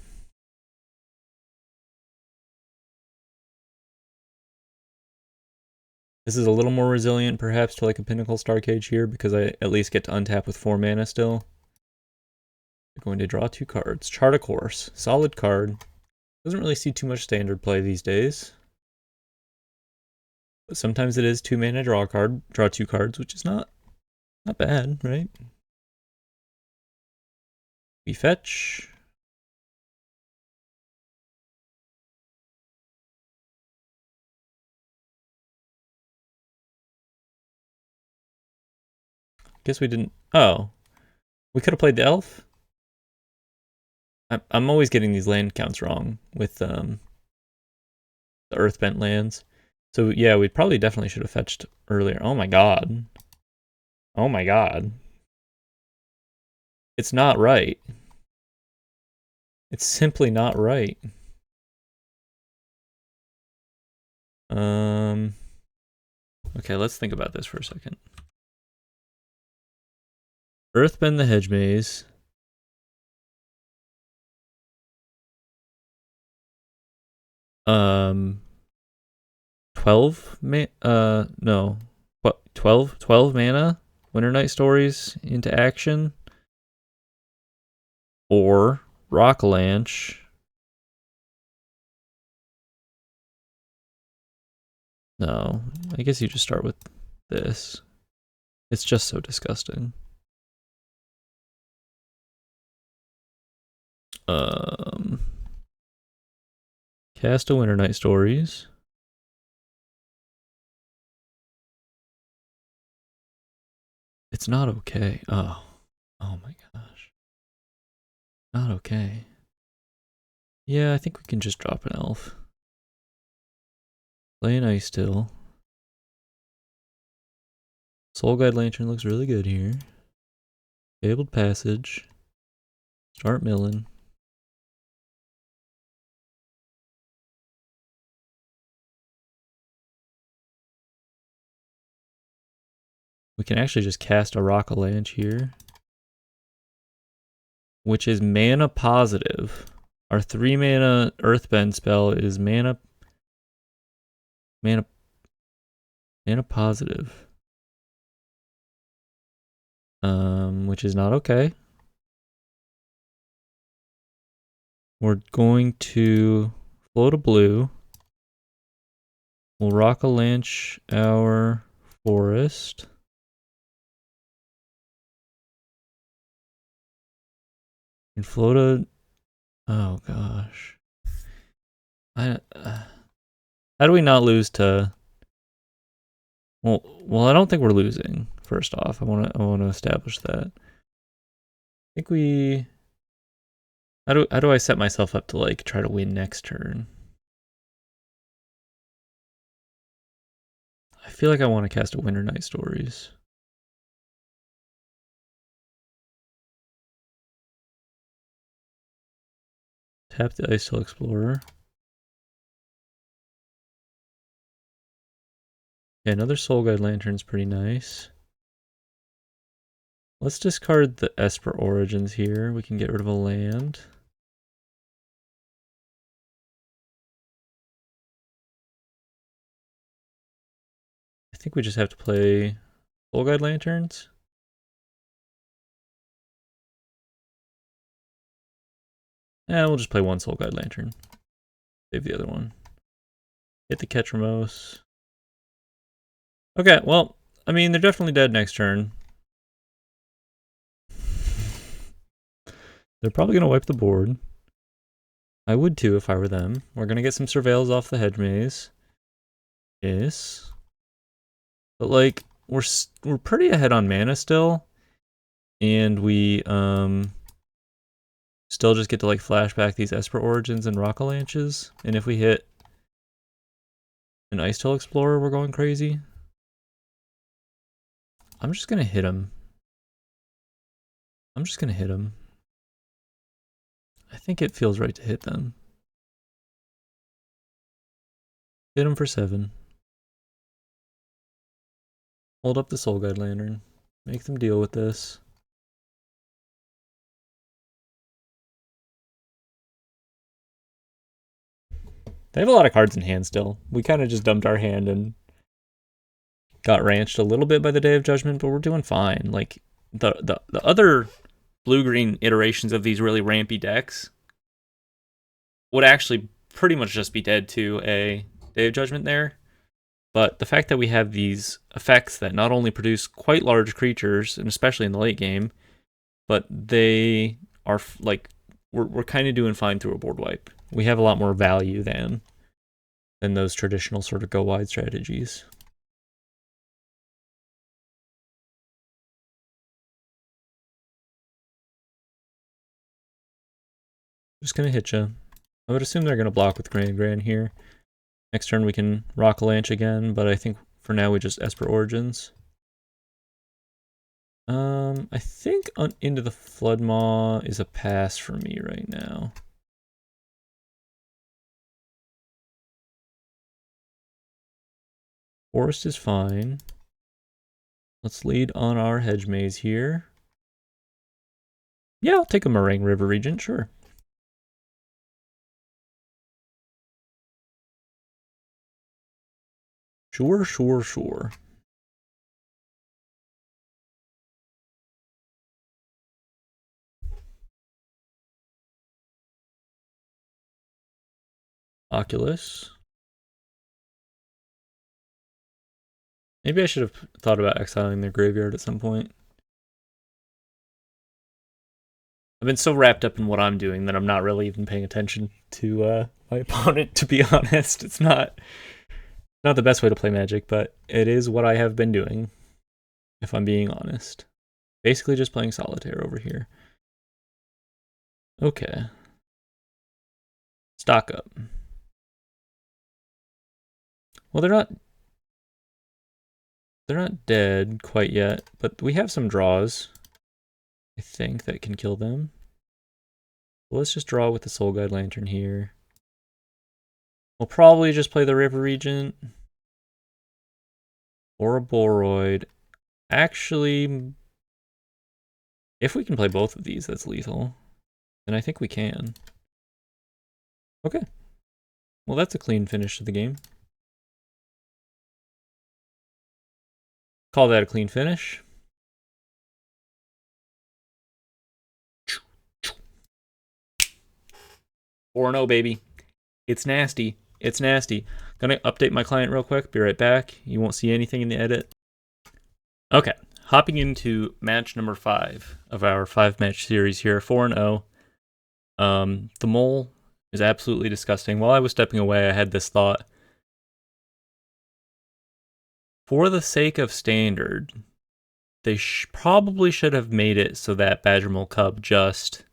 This is a little more resilient perhaps to like a Pinnacle Star Cage here because I at least get to untap with 4 mana still. We're going to draw 2 cards. Chart a Course. Solid card. Doesn't really see too much standard play these days. But sometimes it is 2 mana draw a card, draw 2 cards, which is not bad, right? We fetch. Guess we didn't. Oh, we could have played the elf. I'm always getting these land counts wrong with the Earthbent lands. So yeah, we probably definitely should have fetched earlier. Oh my god. Oh my god. It's not right. It's simply not right. Okay, let's think about this for a second. Earthbend the Hedge Maze. No. What? 12 mana, Winter Night Stories into action, or Rockalanche. No, I guess you just start with this. It's just so disgusting. Cast a Winter Night Stories. It's not okay. Oh my gosh. Not okay. Yeah, I think we can just drop an elf. Play an Ice Still. Soul Guide Lantern looks really good here. Fabled Passage. Start milling. We can actually just cast a Rockalanche here, which is mana positive. Our 3 mana Earthbend spell is mana positive. Which is not okay. We're going to float a blue. We'll Rockalanche our forest. And float a... Oh gosh. How do we not lose to... Well, I don't think we're losing. First off, I want to establish that. I think we... How do I set myself up to like try to win next turn? I feel like I want to cast a Winter Night Stories. Tap the Ice Hill Explorer. Yeah, another Soul Guide Lantern's pretty nice. Let's discard the Esper Origins here. We can get rid of a land. I think we just have to play Soul Guide Lanterns. Yeah, we'll just play one Soul Guide Lantern. Save the other one. Hit the Ketramos. Okay, well, I mean, they're definitely dead next turn. They're probably going to wipe the board. I would too if I were them. We're going to get some Surveils off the Hedge Maze. Yes. But like, we're pretty ahead on mana still. And we still just get to like flashback these Esper Origins and Rockalanches. And if we hit an Ice Tail Explorer, we're going crazy. I'm just going to hit him. I think it feels right to hit them. Hit him for 7. Hold up the Soul Guide Lantern. Make them deal with this. They have a lot of cards in hand still. We kind of just dumped our hand and got ranched a little bit by the Day of Judgment, but we're doing fine. Like, the other blue-green iterations of these really rampy decks would actually pretty much just be dead to a Day of Judgment there. But the fact that we have these effects that not only produce quite large creatures, and especially in the late game, but they are like, we're kind of doing fine through a board wipe. We have a lot more value than those traditional sort of go wide strategies. Just gonna hit you. I would assume they're gonna block with Grand here. Next turn we can Rockalanche again, but I think for now we just Esper Origins. I think Into the Floodmaw is a pass for me right now. Forest is fine. Let's lead on our Hedge Maze here. Yeah, I'll take a Meringue River Regent, sure. Sure. Oculus. Maybe I should have thought about exiling their graveyard at some point. I've been so wrapped up in what I'm doing that I'm not really even paying attention to my opponent, to be honest. It's not the best way to play Magic, but it is what I have been doing, if I'm being honest. Basically just playing solitaire over here. Okay. Stock up. Well, they're not dead quite yet, but we have some draws, I think, that can kill them. Well, let's just draw with the Soul Guide Lantern here. We'll probably just play the River Regent. Or a Boroid. Actually, if we can play both of these, that's lethal. And I think we can. Okay. Well, that's a clean finish to the game. Call that a clean finish. 4-0, baby. It's nasty. It's nasty. Gonna update my client real quick. Be right back. You won't see anything in the edit. Okay. Hopping into match number 5 of our 5-match series here. 4-0. The mole is absolutely disgusting. While I was stepping away, I had this thought. For the sake of standard, they probably should have made it so that Badgermole Cub just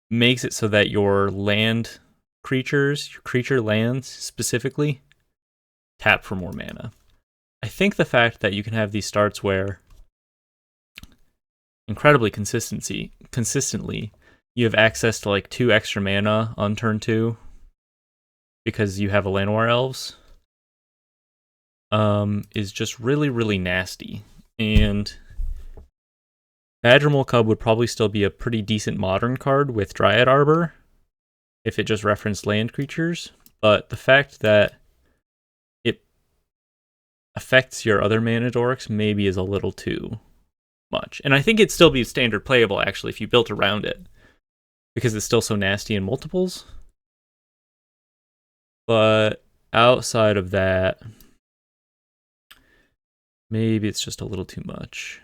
makes it so that your land creatures, your creature lands specifically, tap for more mana. I think the fact that you can have these starts where incredibly consistently you have access to like 2 extra mana on turn 2 because you have a Llanowar Elves is just really, really nasty. And Badgermole Cub would probably still be a pretty decent modern card with Dryad Arbor if it just referenced land creatures. But the fact that it affects your other mana dorks maybe is a little too much. And I think it'd still be standard playable, actually, if you built around it. Because it's still so nasty in multiples. But outside of that, maybe it's just a little too much.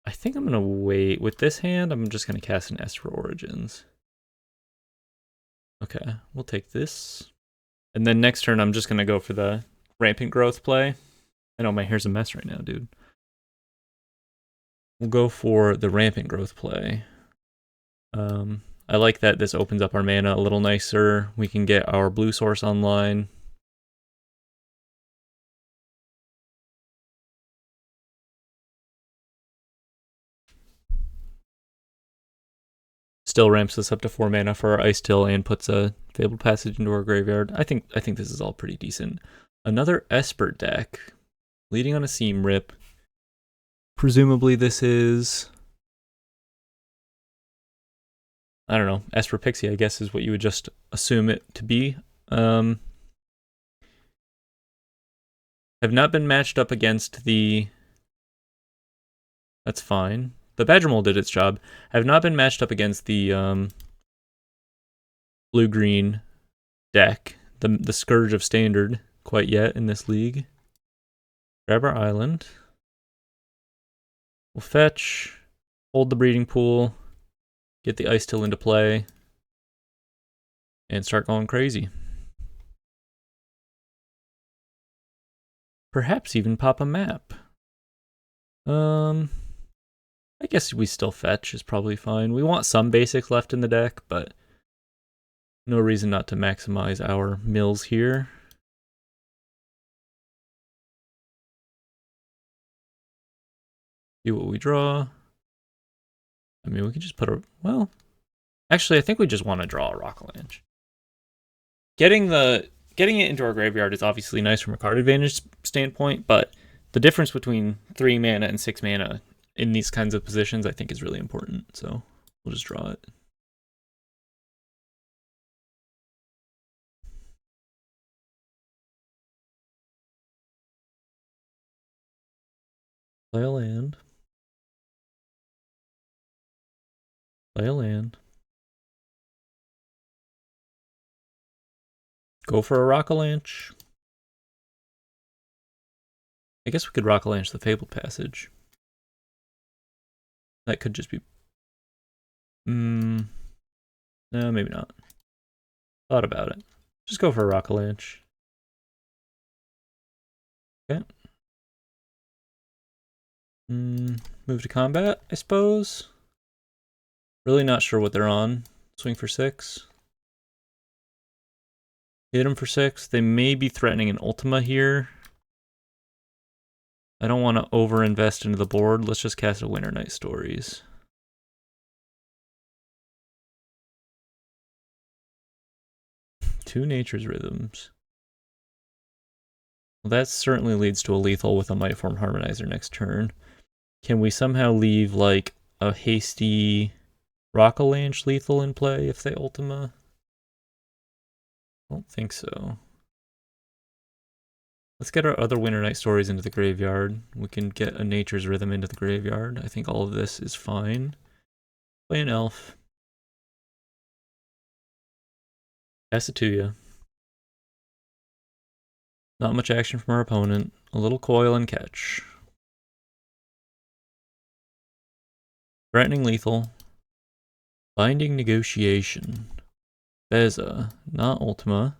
I think I'm going to wait. With this hand, I'm just going to cast an Esper Origins. Okay, we'll take this. And then next turn, I'm just going to go for the Rampant Growth play. I know my hair's a mess right now, dude. We'll go for the Rampant Growth play. I like that this opens up our mana a little nicer. We can get our blue source online. Still ramps us up to 4 mana for our Ice Till and puts a Fabled Passage into our graveyard. I think this is all pretty decent. Another Esper deck, leading on a Seam Rip. Presumably this is, I don't know, Esper Pixie, I guess, is what you would just assume it to be. Have not been matched up against the... That's fine. The Badgermole did its job. Have not been matched up against the blue-green deck, the Scourge of Standard, quite yet in this league. Grab our island. We'll fetch, hold the breeding pool, get the Ice Till into play, and start going crazy. Perhaps even pop a map. I guess we still fetch is probably fine. We want some basics left in the deck, but no reason not to maximize our mills here. See what we draw. I mean, we could just put a... Well, actually, I think we just want to draw a Rockalanche. Getting it into our graveyard is obviously nice from a card advantage standpoint, but the difference between 3 mana and 6 mana in these kinds of positions, I think, is really important. So we'll just draw it. Play a land. Play a land. Go for a Rockalanche. I guess we could Rockalanche the Fabled Passage. That could just be... no, maybe not. Thought about it. Just go for a Rockalanche. Okay. Move to combat, I suppose. Really not sure what they're on. Swing for 6. Hit them for 6. They may be threatening an Ultima here. I don't want to over-invest into the board. Let's just cast a Winter Night Stories. Two Nature's Rhythms. Well, that certainly leads to a lethal with a Mightform Harmonizer next turn. Can we somehow leave, like, a hasty Rockalanche lethal in play if they Ultima? I don't think so. Let's get our other Winter Night Stories into the graveyard. We can get a Nature's Rhythm into the graveyard. I think all of this is fine. Play an elf. Pass it to you. Not much action from our opponent. A little coil and catch. Threatening lethal. Binding Negotiation. Beza. Not Ultima.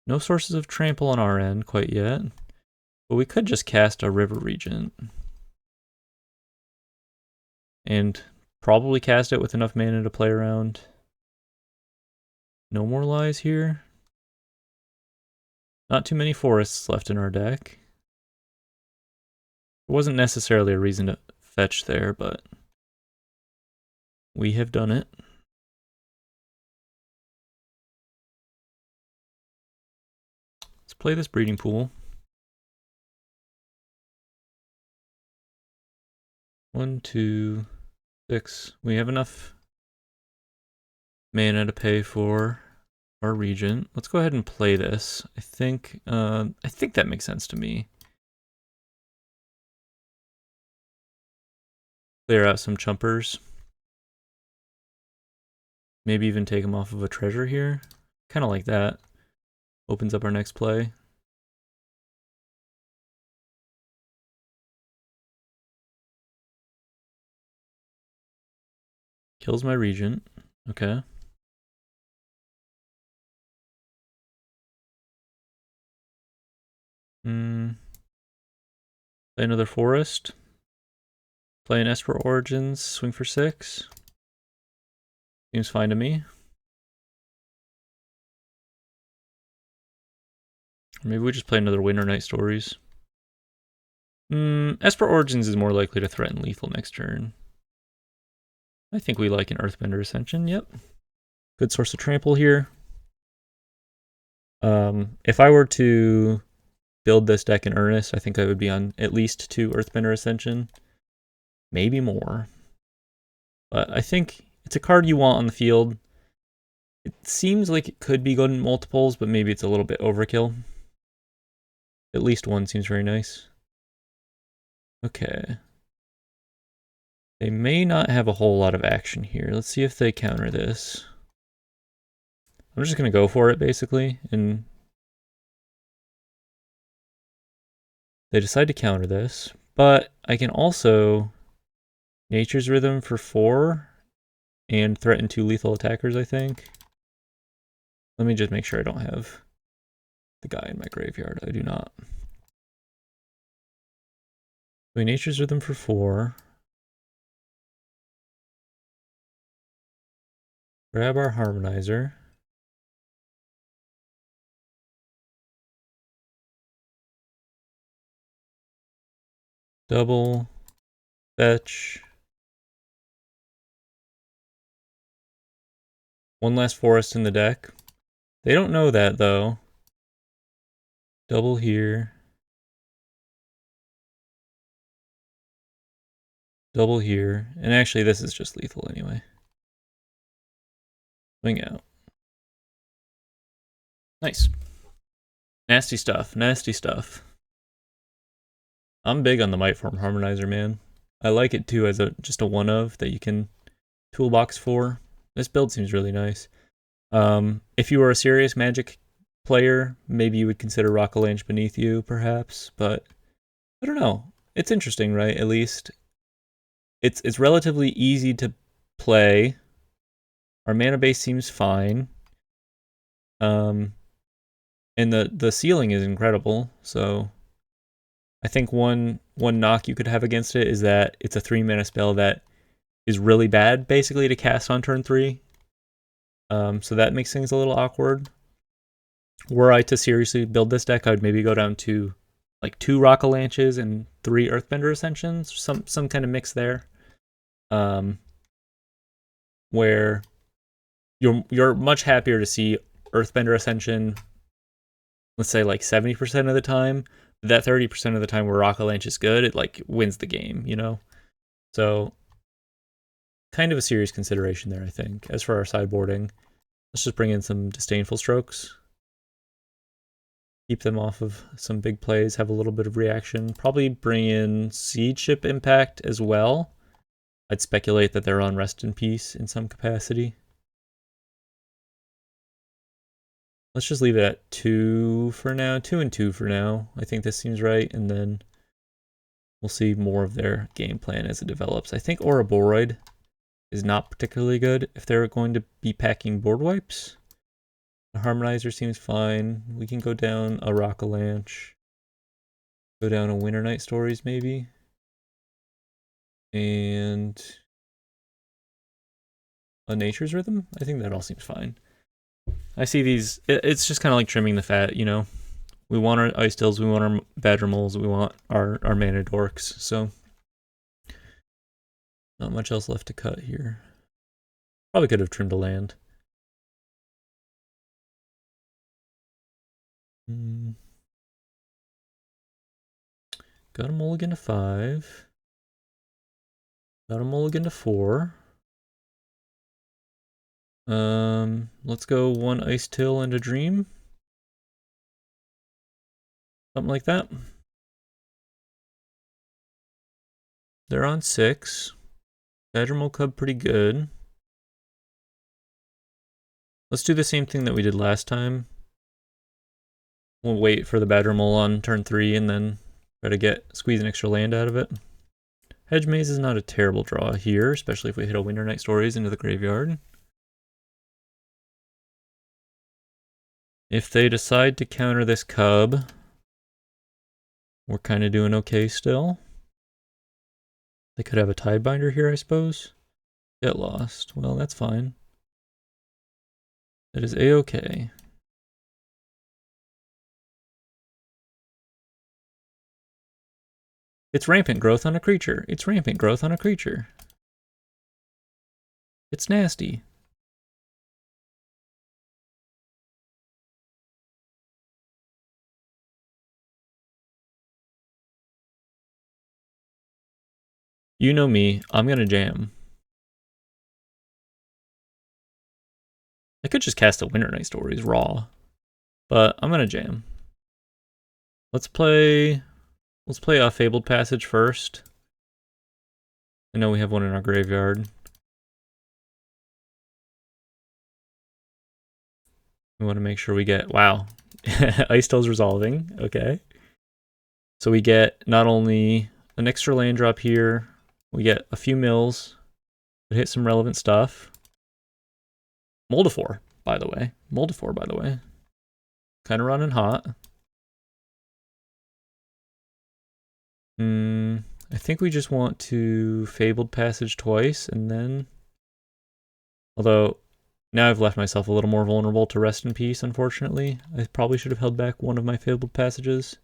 No sources of trample on our end quite yet. But we could just cast a River Regent. And probably cast it with enough mana to play around. No more lies here. Not too many forests left in our deck. There wasn't necessarily a reason to fetch there, but we have done it. Let's play this Breeding Pool. 1, 2, 6. We have enough mana to pay for our Regent. Let's go ahead and play this. I think that makes sense to me. Clear out some chumpers. Maybe even take them off of a treasure here. Kind of like that. Opens up our next play. Kills my Regent. Okay. Play another forest. Play an Esper Origins. Swing for 6. Seems fine to me. Or maybe we just play another Winter Night Stories. Esper Origins is more likely to threaten lethal next turn. I think we like an Earthbender Ascension, yep. Good source of trample here. If I were to build this deck in earnest, I think I would be on at least 2 Earthbender Ascension. Maybe more. But I think it's a card you want on the field. It seems like it could be good in multiples, but maybe it's a little bit overkill. At least 1 seems very nice. Okay. They may not have a whole lot of action here. Let's see if they counter this. I'm just going to go for it, basically. And they decide to counter this. But I can also Nature's Rhythm for 4 and threaten 2 lethal attackers, I think. Let me just make sure I don't have the guy in my graveyard. I do not. So Nature's Rhythm for 4. Grab our Harmonizer. Double. Fetch. One last forest in the deck. They don't know that, though. Double here. Double here. And actually, this is just lethal anyway. Swing out. Nice. Nasty stuff. Nasty stuff. I'm big on the Mightform Harmonizer, man. I like it, too, as just a one-of that you can toolbox for. This build seems really nice. If you were a serious Magic player, maybe you would consider Rockalanche beneath you, perhaps. But I don't know. It's interesting, right? At least it's relatively easy to play. Our mana base seems fine. And the ceiling is incredible. So I think one knock you could have against it is that it's a 3-mana spell that is really bad, basically, to cast on turn 3. So that makes things a little awkward. Were I to seriously build this deck, I would maybe go down to like 2 Rockalanches and 3 Earthbender Ascensions, some kind of mix there. Where you're much happier to see Earthbender Ascension, let's say like 70% of the time. That 30% of the time where Rockalanche is good, it like wins the game, you know? So kind of a serious consideration there, I think. As for our sideboarding, let's just bring in some Disdainful Strokes. Keep them off of some big plays, have a little bit of reaction. Probably bring in Siege Ship Impact as well. I'd speculate that they're on Rest in Peace in some capacity. Let's just leave it at 2 for now. 2 and 2 for now. I think this seems right, and then we'll see more of their game plan as it develops. I think Ouroboros is not particularly good if they're going to be packing board wipes. The Harmonizer seems fine. We can go down a Rockalanche. Go down a Winter Night Stories, maybe. And a Nature's Rhythm? I think that all seems fine. I see these, it's just kind of like trimming the fat, you know? We want our Ice Tills, we want our Badger Moles, we want our Mana Dorks, so not much else left to cut here. Probably could have trimmed a land. Got a mulligan to 5. Got a mulligan to 4. Let's go 1 Ice Till and a Dream. Something like that. They're on 6. Badger Mole Cub pretty good. Let's do the same thing that we did last time. We'll wait for the Badger Mole on turn 3 and then try to squeeze an extra land out of it. Hedge Maze is not a terrible draw here, especially if we hit a Winter Night Stories into the graveyard. If they decide to counter this Cub, we're kind of doing okay still. They could have a Tidebinder here, I suppose. Get lost. Well, that's fine. That is a-okay. It's rampant growth on a creature. It's rampant growth on a creature. It's nasty. You know me, I'm gonna jam. I could just cast a Winter Night Stories raw, but I'm gonna jam. Let's play a Fabled Passage first. I know we have one in our graveyard. We want to make sure we get, wow, Ice Till's resolving, okay. So we get not only an extra land drop here, we get a few mills, but hit some relevant stuff. Moldifor, by the way. Kind of running hot. I think we just want to Fabled Passage twice, and then... Although, now I've left myself a little more vulnerable to Rest in Peace, unfortunately. I probably should have held back one of my Fabled Passages.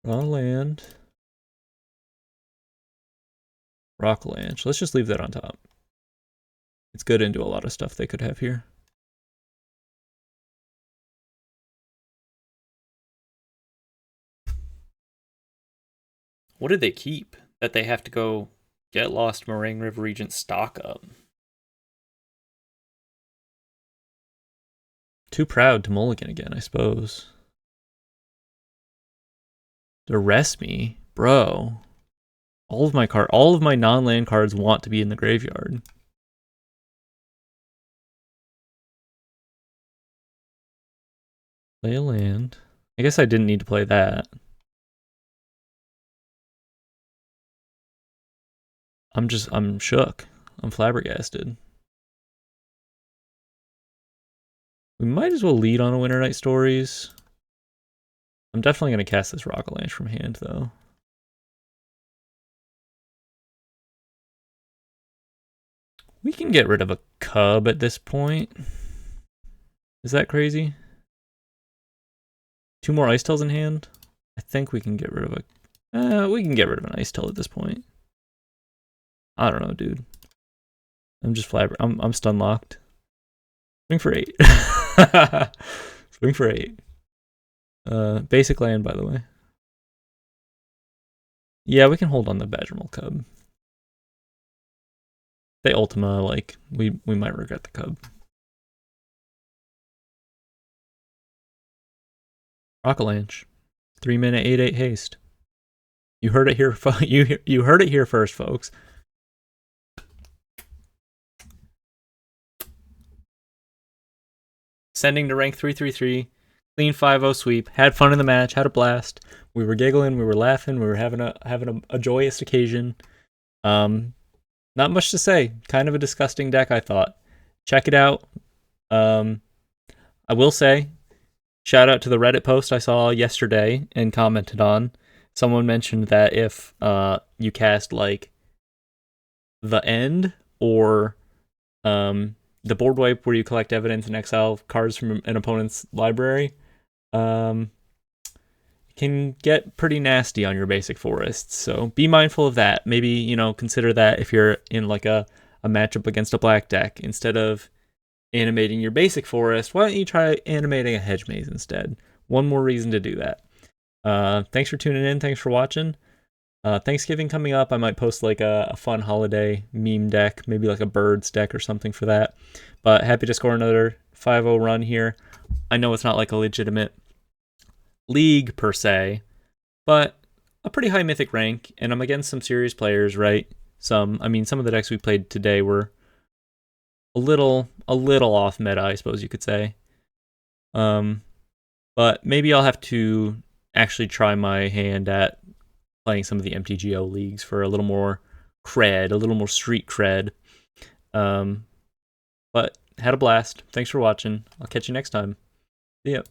Draw land. Rockalanche. Let's just leave that on top. It's good into a lot of stuff they could have here. What did they keep that they have to go Get Lost, Moraine River Regent stock up? Too proud to mulligan again, I suppose. Arrest me? Bro. All of my non-land cards want to be in the graveyard. Play a land. I guess I didn't need to play that. I'm shook. I'm flabbergasted. We might as well lead on a Winter Night Stories. I'm definitely going to cast this Rockalanche from hand, though. We can get rid of a cub at this point. Is that crazy? 2 more Ice Tails in hand? I think we can get rid of a... we can get rid of an Ice Tail at this point. I don't know, dude. I'm just I'm stun locked. Swing for 8. Swing for 8. Basic land, by the way. Yeah, we can hold on the Badgermole Cub. They Ultima, like, we might regret the Cub. Rockalanche. 3-mana 8/8 haste. You heard it here. You heard it here first, folks. Sending to rank 333. Clean 5-0 sweep. Had fun in the match. Had a blast. We were giggling. We were laughing. We were having a joyous occasion. Not much to say. Kind of a disgusting deck, I thought. Check it out. I will say, shout out to the Reddit post I saw yesterday and commented on. Someone mentioned that if you cast like the End or the board wipe where you collect evidence and exile cards from an opponent's library, can get pretty nasty on your basic forests. So be mindful of that. Maybe, you know, consider that if you're in like a matchup against a black deck. Instead of animating your basic forest, why don't you try animating a hedge maze instead? One more reason to do that. Thanks for tuning in. Thanks for watching. Thanksgiving coming up. I might post like a fun holiday meme deck, maybe like a birds deck or something for that. But happy to score another 5-0 run here. I know it's not like a legitimate league per se, but a pretty high mythic rank, and I'm against some serious players, right? Some of the decks we played today were a little off meta, I suppose you could say. But maybe I'll have to actually try my hand at playing some of the MTGO leagues for a little more cred, a little more street cred. But had a blast. Thanks for watching. I'll catch you next time. See ya.